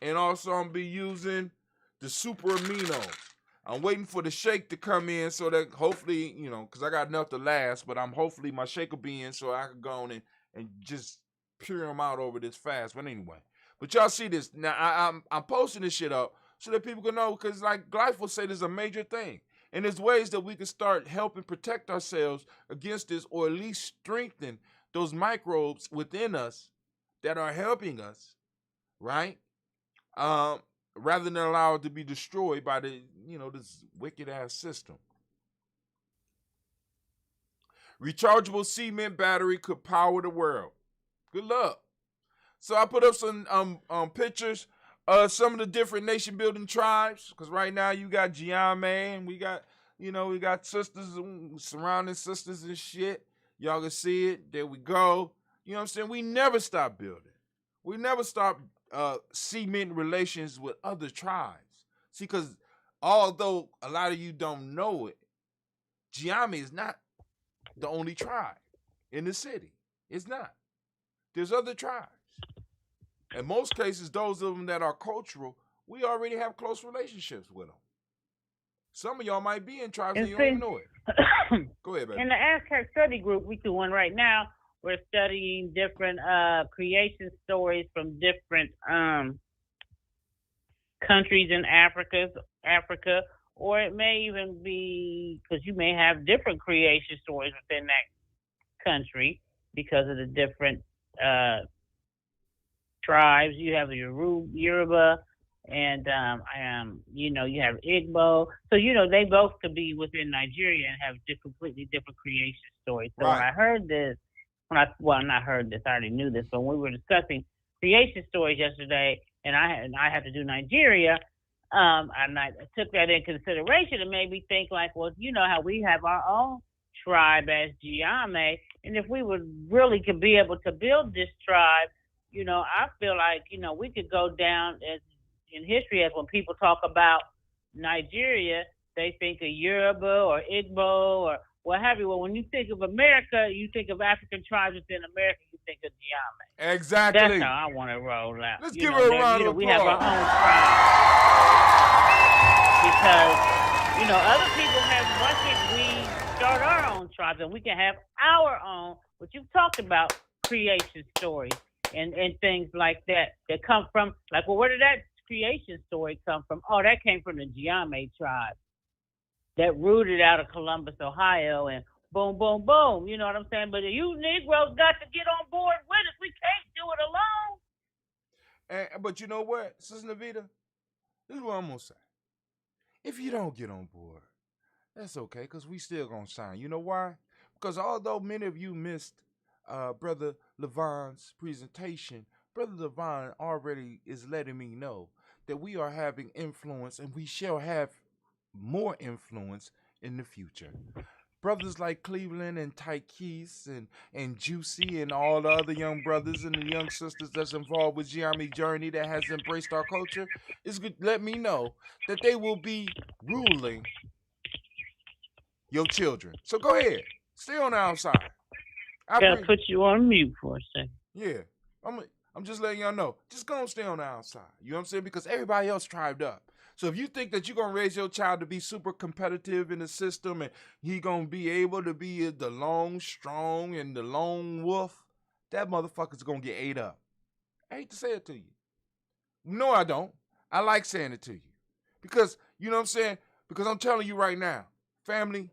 Speaker 1: and also I'm gonna be using the Super Amino. I'm waiting for the shake to come in so that hopefully, because I got enough to last, but hopefully my shake will be in so I can go on and just pure them out over this fast. But anyway, but y'all see this now. I'm posting this shit up so that people can know, because like glyphosate is a major thing, and there's ways that we can start helping protect ourselves against this, or at least strengthen those microbes within us that are helping us, right? Rather than allow it to be destroyed by this wicked ass system. Rechargeable cement battery could power the world. Good luck. So I put up some pictures of some of the different nation building tribes, because right now you got GNJMedia, and we got sisters, surrounding sisters and shit. Y'all can see it. There we go. You know what I'm saying? We never stop building. We never stop cement relations with other tribes. See, because although a lot of you don't know it, GNJMedia is not the only tribe in the city. It's not. There's other tribes. In most cases, those of them that are cultural, we already have close relationships with them. Some of y'all might be in tribes and you don't even know it. Go ahead, baby.
Speaker 3: In the Aztec study group, we do one right now. We're studying different creation stories from different countries in Africa, or it may even be, because you may have different creation stories within that country because of the different tribes. You have the Yoruba, And you know, you have Igbo. So you know, they both could be within Nigeria and have completely different creation stories. So when
Speaker 1: Right.
Speaker 3: I heard this, not heard this, I already knew this, but when we were discussing creation stories yesterday, and I had to do Nigeria, and I took that in consideration. It made me think like, well, you know how we have our own tribe as GNJMedia, and if we would really could be able to build this tribe, you know, I feel like, you know, we could go down as in history as when people talk about Nigeria, they think of Yoruba or Igbo or what have you. Well, when you think of America, you think of African tribes within America, you think of GNJMedia.
Speaker 1: Exactly.
Speaker 3: That's how I want to roll out.
Speaker 1: Let's
Speaker 3: you
Speaker 1: give
Speaker 3: know,
Speaker 1: her a
Speaker 3: that,
Speaker 1: round
Speaker 3: you know,
Speaker 1: of
Speaker 3: we have our
Speaker 1: applause.
Speaker 3: own tribe. Because, you know, other people have, why can't we start our own tribes and we can have our own, what you've talked about, creation stories and things like that come from, like, well, where did that creation story come from? Oh, that came from the GNJMedia tribe that rooted out of Columbus, Ohio, and boom, boom, boom. You know what I'm saying? But you Negroes got to get on board with us. We can't do it alone.
Speaker 1: But you know what, Sister Navita? This is what I'm going to say. If you don't get on board, that's okay, because we still going to shine. You know why? Because although many of you missed Brother Levon's presentation, Brother Levon already is letting me know that we are having influence and we shall have more influence in the future. Brothers like Cleveland and Tykees and Juicy and all the other young brothers and the young sisters that's involved with GNJMedia Journey that has embraced our culture is good. Let me know that they will be ruling your children. So go ahead, stay on the outside.
Speaker 3: Gotta put you on mute for a second.
Speaker 1: Yeah, I'm just letting y'all know. Just go and stay on the outside. You know what I'm saying? Because everybody else tribed up. So if you think that you're going to raise your child to be super competitive in the system and he going to be able to be the lone strong and the lone wolf, that motherfucker's going to get ate up. I hate to say it to you. No, I don't. I like saying it to you. Because, you know what I'm saying? Because I'm telling you right now, family,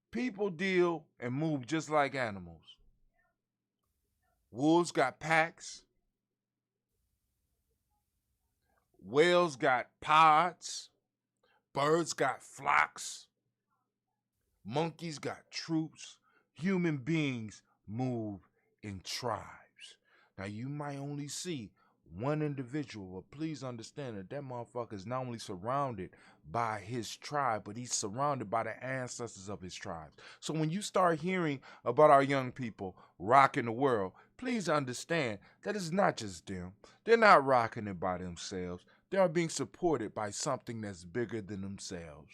Speaker 1: people deal and move just like animals. Wolves got packs. Whales got pods. Birds got flocks. Monkeys got troops. Human beings move in tribes. Now, you might only see one individual, but please understand that motherfucker is not only surrounded by his tribe, but he's surrounded by the ancestors of his tribes. So when you start hearing about our young people rocking the world, please understand that it's not just them. They're not rocking it by themselves. They are being supported by something that's bigger than themselves.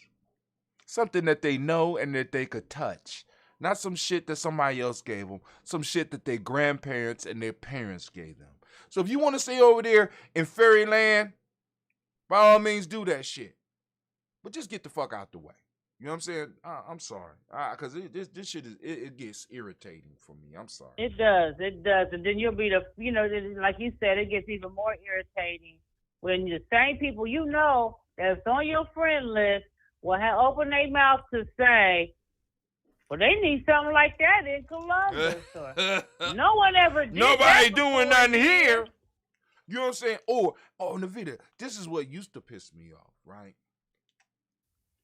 Speaker 1: Something that they know and that they could touch. Not some shit that somebody else gave them. Some shit that their grandparents and their parents gave them. So if you want to stay over there in fairyland, by all means do that shit. But just get the fuck out the way. You know what I'm saying? I'm sorry. Because this shit it gets irritating for me. I'm sorry.
Speaker 3: It does. And then you'll be like you said, it gets even more irritating when the same people you know that's on your friend list will open their mouth to say, well, they need something like that in Columbus. Or, no one ever did
Speaker 1: Nobody
Speaker 3: that
Speaker 1: doing nothing here. You know what I'm saying? Oh, Navita, this is what used to piss me off, right?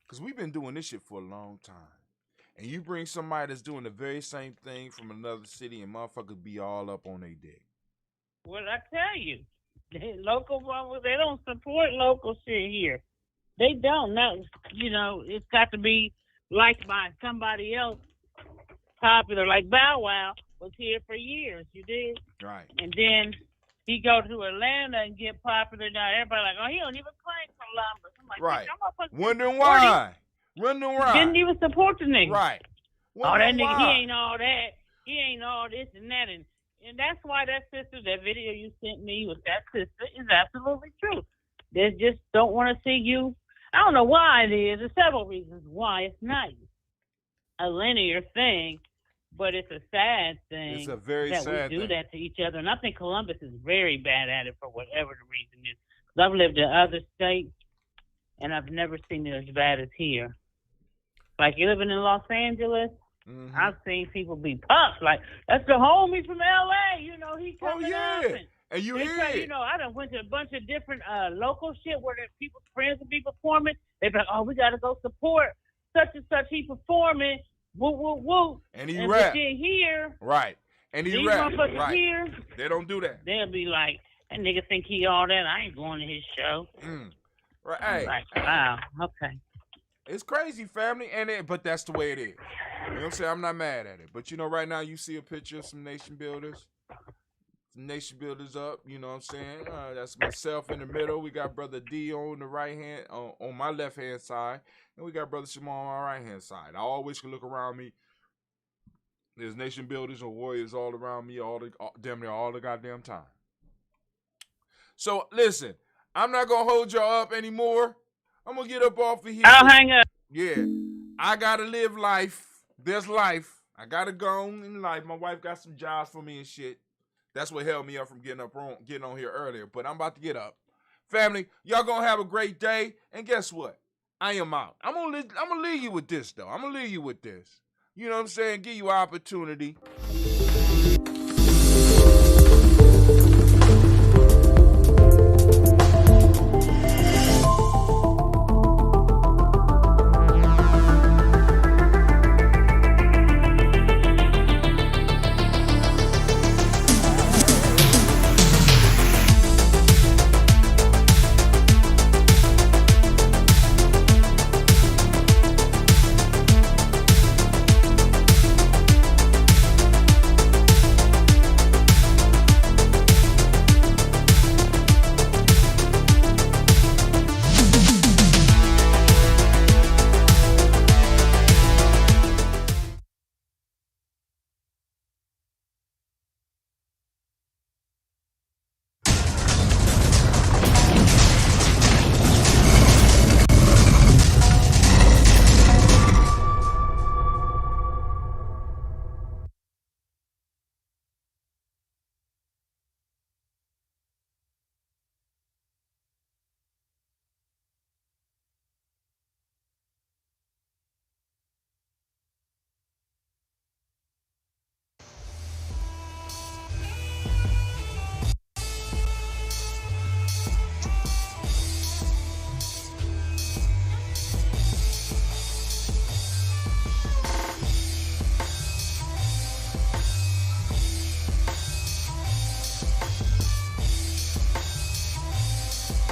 Speaker 1: Because we've been doing this shit for a long time. And you bring somebody that's doing the very same thing from another city and motherfuckers be all up on their dick.
Speaker 3: Well, I tell you, local motherfuckers, they don't support local shit here. They don't. Now, it's got to be liked by somebody else popular. Like Bow Wow was here for years, you did?
Speaker 1: Right.
Speaker 3: And then he go to Atlanta and get popular. Now everybody like, oh, he don't even claim Columbus. I'm like,
Speaker 1: right.
Speaker 3: I'm
Speaker 1: wondering why.
Speaker 3: Didn't even support the nigga.
Speaker 1: Right.
Speaker 3: That nigga, he ain't all that. He ain't all this and that. And that's why that video you sent me with that sister is absolutely true. They just don't want to see you. I don't know why it is. There's several reasons why it's not a linear thing, but it's a sad thing.
Speaker 1: It's a very
Speaker 3: sad
Speaker 1: thing.
Speaker 3: We do that to each other. And I think Columbus is very bad at it for whatever the reason is. Because I've lived in other states, and I've never seen it as bad as here. Like, you're living in Los Angeles, I've seen people be pumped. Like, that's the homie from L.A., he coming up.
Speaker 1: And you
Speaker 3: They
Speaker 1: hear
Speaker 3: tell you,
Speaker 1: it.
Speaker 3: I done went to a bunch of different local shit where the people, friends of me performing. They be like, oh, we got to go support such and such. He performing. Woo, woo, woo.
Speaker 1: And he
Speaker 3: But
Speaker 1: rap.
Speaker 3: then here,
Speaker 1: Right. And he
Speaker 3: these
Speaker 1: rap.
Speaker 3: motherfuckers
Speaker 1: Right.
Speaker 3: here,
Speaker 1: They don't do that.
Speaker 3: they'll be like, that nigga think he all that. I ain't going to his show.
Speaker 1: Right.
Speaker 3: I'm
Speaker 1: Hey,
Speaker 3: like, wow, okay.
Speaker 1: it's crazy, family, but that's the way it is. You know what I'm saying? I'm not mad at it. But right now you see a picture of some nation builders. Some nation builders up, you know what I'm saying? That's myself in the middle. We got brother D on the right hand, on my left hand side, and we got brother Shimon on my right hand side. I always can look around me. There's nation builders and warriors all around me, damn near all the goddamn time. So listen, I'm not gonna hold y'all up anymore. I'm gonna get up off of here.
Speaker 3: I'll hang up.
Speaker 1: Yeah, I gotta live life. There's life. I gotta go on in life. My wife got some jobs for me and shit. That's what held me up from getting on here earlier. But I'm about to get up. Family, y'all gonna have a great day. And guess what? I am out. I'm gonna leave you with this though. I'm gonna leave you with this. You know what I'm saying? Give you an opportunity.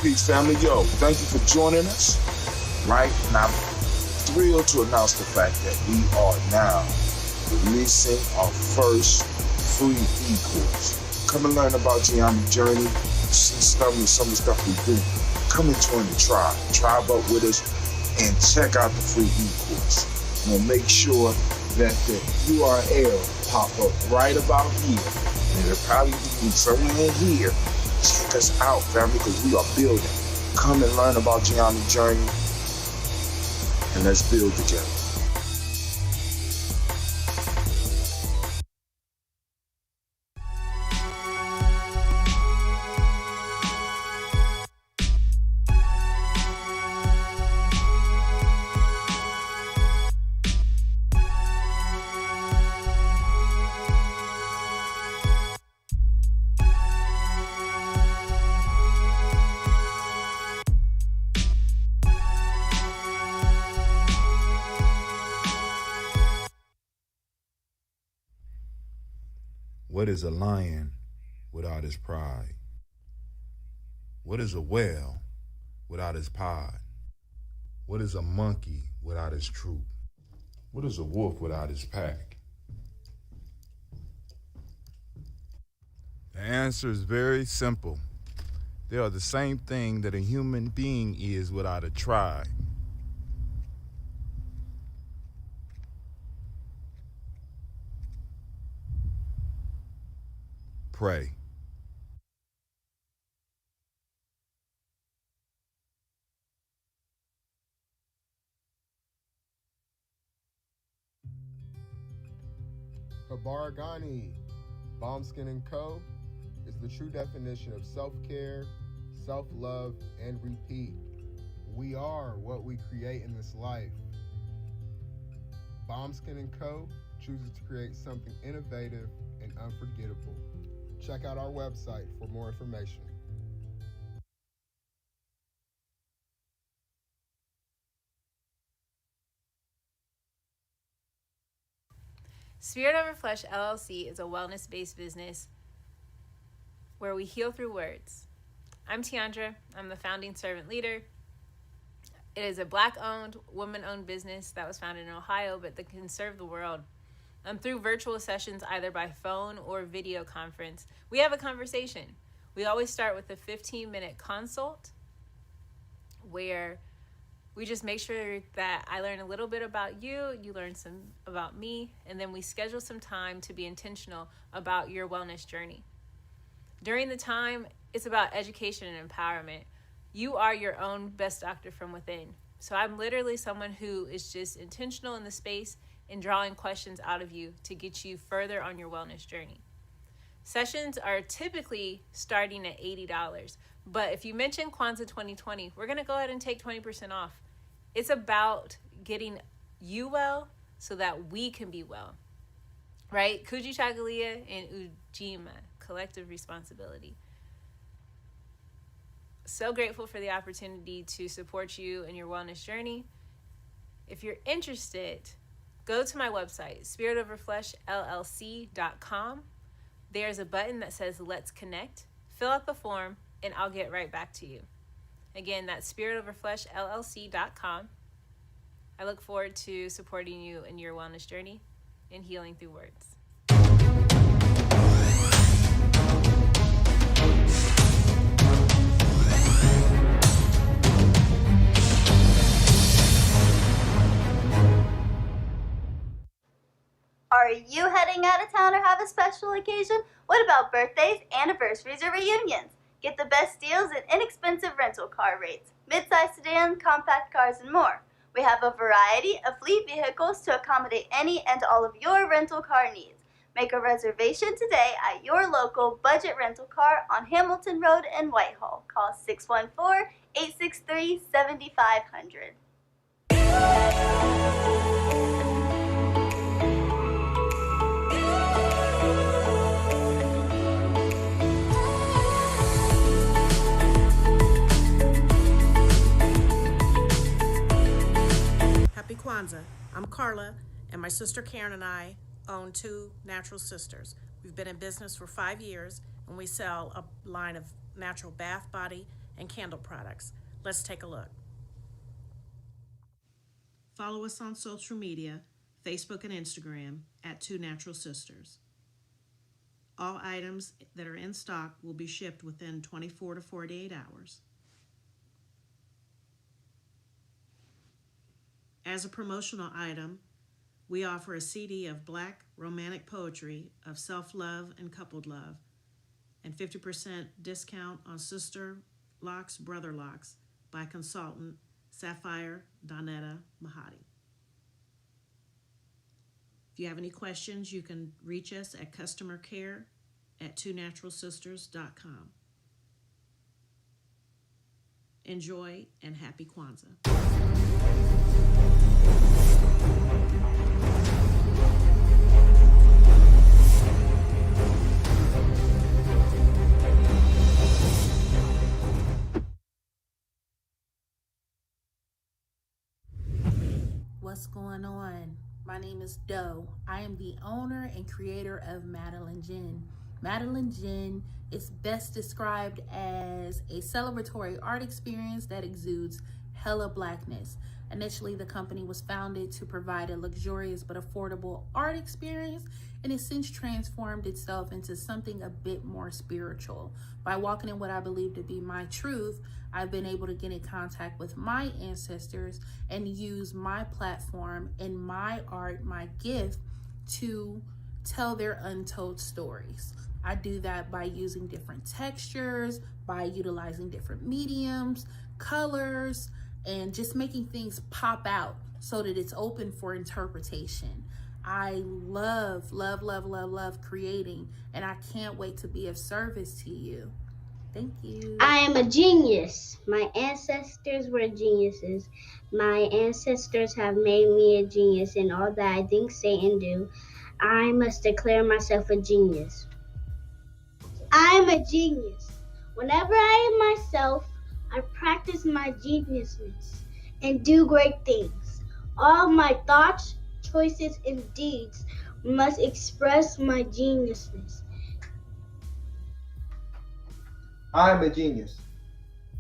Speaker 1: Peace, family. Yo, thank you for joining us. Right? And I'm thrilled to announce the fact that we are now releasing our first free e-course. Come and learn about Gianni's journey, see some of the stuff we do. Come and join the tribe. Tribe up with us and check out the free e-course. We'll make sure that the URL pop up right about here. And it'll probably be somewhere in here. Check us out, family, because we are building. Come and learn about Gianni's journey, and let's build together.
Speaker 5: What is a lion without his pride? What is a whale without his pod? What is a monkey without his troop? What is a wolf without his pack? The answer is very simple. They are the same thing that a human being is without a tribe. Pray.
Speaker 6: Habaragani, Bombskin & Co. is the true definition of self-care, self-love, and repeat. We are what we create in this life. Bombskin & Co. chooses to create something innovative and unforgettable. Check out our website for more information.
Speaker 7: Spirit Over Flesh LLC is a wellness-based business where we heal through words. I'm Tiandra. I'm the founding servant leader. It is a Black-owned, woman-owned business that was founded in Ohio, but that can serve the world. Through virtual sessions, either by phone or video conference, we have a conversation. We always start with a 15-minute consult where we just make sure that I learn a little bit about you, you learn some about me, and then we schedule some time to be intentional about your wellness journey. During the time, it's about education and empowerment. You are your own best doctor from within. So I'm literally someone who is just intentional in the space and drawing questions out of you to get you further on your wellness journey. Sessions are typically starting at $80, but if you mention Kwanzaa 2020, we're gonna go ahead and take 20% off. It's about getting you well so that we can be well, right? Kujichagulia and Ujima, collective responsibility. So grateful for the opportunity to support you in your wellness journey. If you're interested, go to my website, spiritoverfleshllc.com. There's a button that says Let's Connect. Fill out the form and I'll get right back to you. Again, that's spiritoverfleshllc.com. I look forward to supporting you in your wellness journey and healing through words.
Speaker 8: Are you heading out of town or have a special occasion? What about birthdays, anniversaries, or reunions? Get the best deals and inexpensive rental car rates, midsize sedans, compact cars, and more. We have a variety of fleet vehicles to accommodate any and all of your rental car needs. Make a reservation today at your local budget rental car on Hamilton Road in Whitehall. Call 614-863-7500.
Speaker 9: Happy Kwanzaa. I'm Carla, and my sister Karen and I own Two Natural Sisters. We've been in business for 5 years, and we sell a line of natural bath, body, and candle products. Let's take a look. Follow us on social media, Facebook and Instagram, at Two Natural Sisters. All items that are in stock will be shipped within 24 to 48 hours. As a promotional item, we offer a CD of Black romantic poetry of self-love and coupled love, and 50% discount on Sister Locks, Brother Locks by consultant Sapphire Donetta Mahadi. If you have any questions, you can reach us at customercare@twonaturalsisters.com. Enjoy and happy Kwanzaa.
Speaker 10: What's going on? My name is Doe. I am the owner and creator of Madeline Gin. Madeline Gin is best described as a celebratory art experience that exudes hella blackness. Initially, the company was founded to provide a luxurious but affordable art experience, and it's since transformed itself into something a bit more spiritual. By walking in what I believe to be my truth, I've been able to get in contact with my ancestors and use my platform and my art, my gift, to tell their untold stories. I do that by using different textures, by utilizing different mediums, colors, and just making things pop out so that it's open for interpretation. I love creating, and I can't wait to be of service to you. Thank you.
Speaker 11: I am a genius. My ancestors were geniuses. My ancestors have made me a genius in all that I think, say, and do. I must declare myself a genius. am a genius. Whenever I am myself, I practice my geniusness and do great things. All my thoughts, choices, and deeds must express my geniusness.
Speaker 12: I am a genius.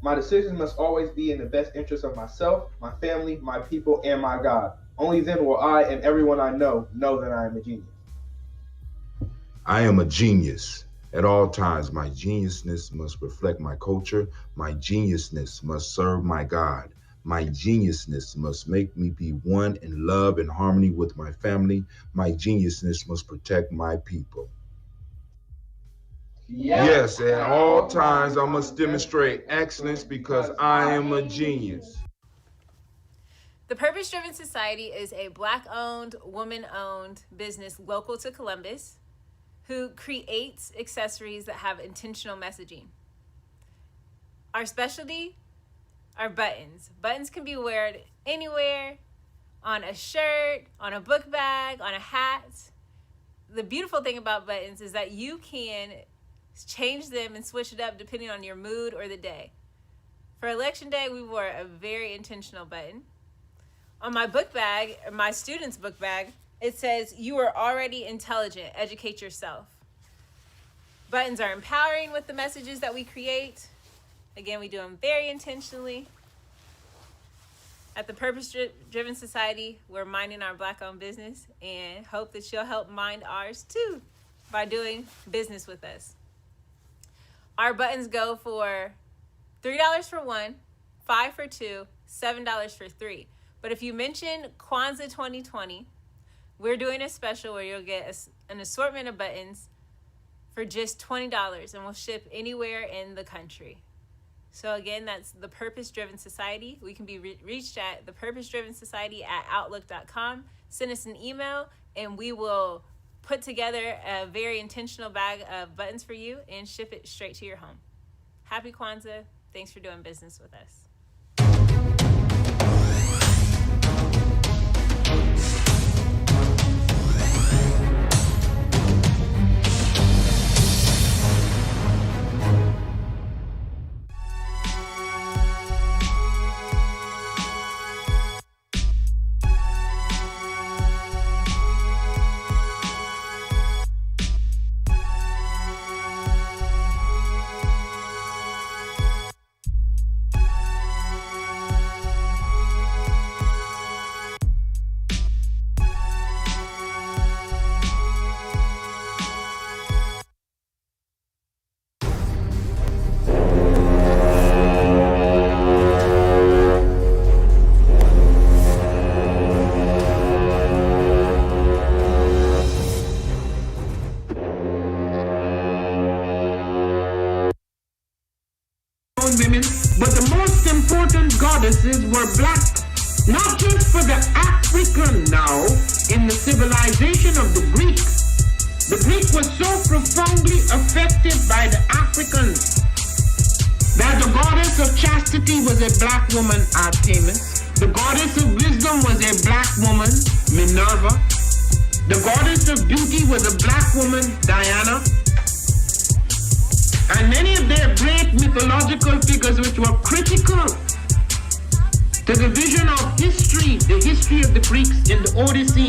Speaker 12: My decisions must always be in the best interest of myself, my family, my people, and my God. Only then will I and everyone I know that I am a genius.
Speaker 5: I am a genius. At all times, my geniusness must reflect my culture. My geniusness must serve my God. My geniusness must make me be one in love and harmony with my family. My geniusness must protect my people. Yes, at all times I must demonstrate excellence because I am a genius.
Speaker 7: The Purpose Driven Society is a Black-owned, woman-owned business local to Columbus who creates accessories that have intentional messaging. Our specialty are buttons. Buttons can be worn anywhere, on a shirt, on a book bag, on a hat. The beautiful thing about buttons is that you can change them and switch it up depending on your mood or the day. For Election Day, we wore a very intentional button. On my book bag, my student's book bag, it says, "You are already intelligent, educate yourself." Buttons are empowering with the messages that we create. Again, we do them very intentionally. At the Purpose Driven Society, we're minding our Black-owned business and hope that you'll help mind ours too by doing business with us. Our buttons go for $3 for one, $5 for two, $7 for three. But if you mention Kwanzaa 2020, we're doing a special where you'll get an assortment of buttons for just $20, and we'll ship anywhere in the country. So again, that's the Purpose Driven Society. We can be reached at thepurposedrivensociety@outlook.com. Send us an email, and we will put together a very intentional bag of buttons for you and ship it straight to your home. Happy Kwanzaa. Thanks for doing business with us.
Speaker 13: Women, but the most important goddesses were black, not just for the African now in the civilization of the Greeks. The Greek was so profoundly affected by the Africans that the goddess of chastity was a black woman, Artemis. The goddess of wisdom was a black woman, Minerva. The goddess of beauty was a black woman, Diana. And many of their great mythological figures which were critical to the vision of history, the history of the Greeks in the Odyssey.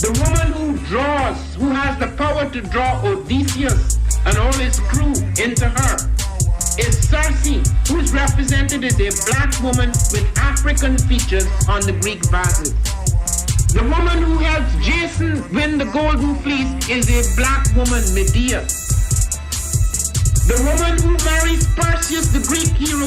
Speaker 13: The woman who draws, who has the power to draw Odysseus and all his crew into her, is Circe, who is represented as a black woman with African features on the Greek vases. The woman who helps Jason win the Golden Fleece is a black woman, Medea. The woman who marries Perseus, the Greek hero,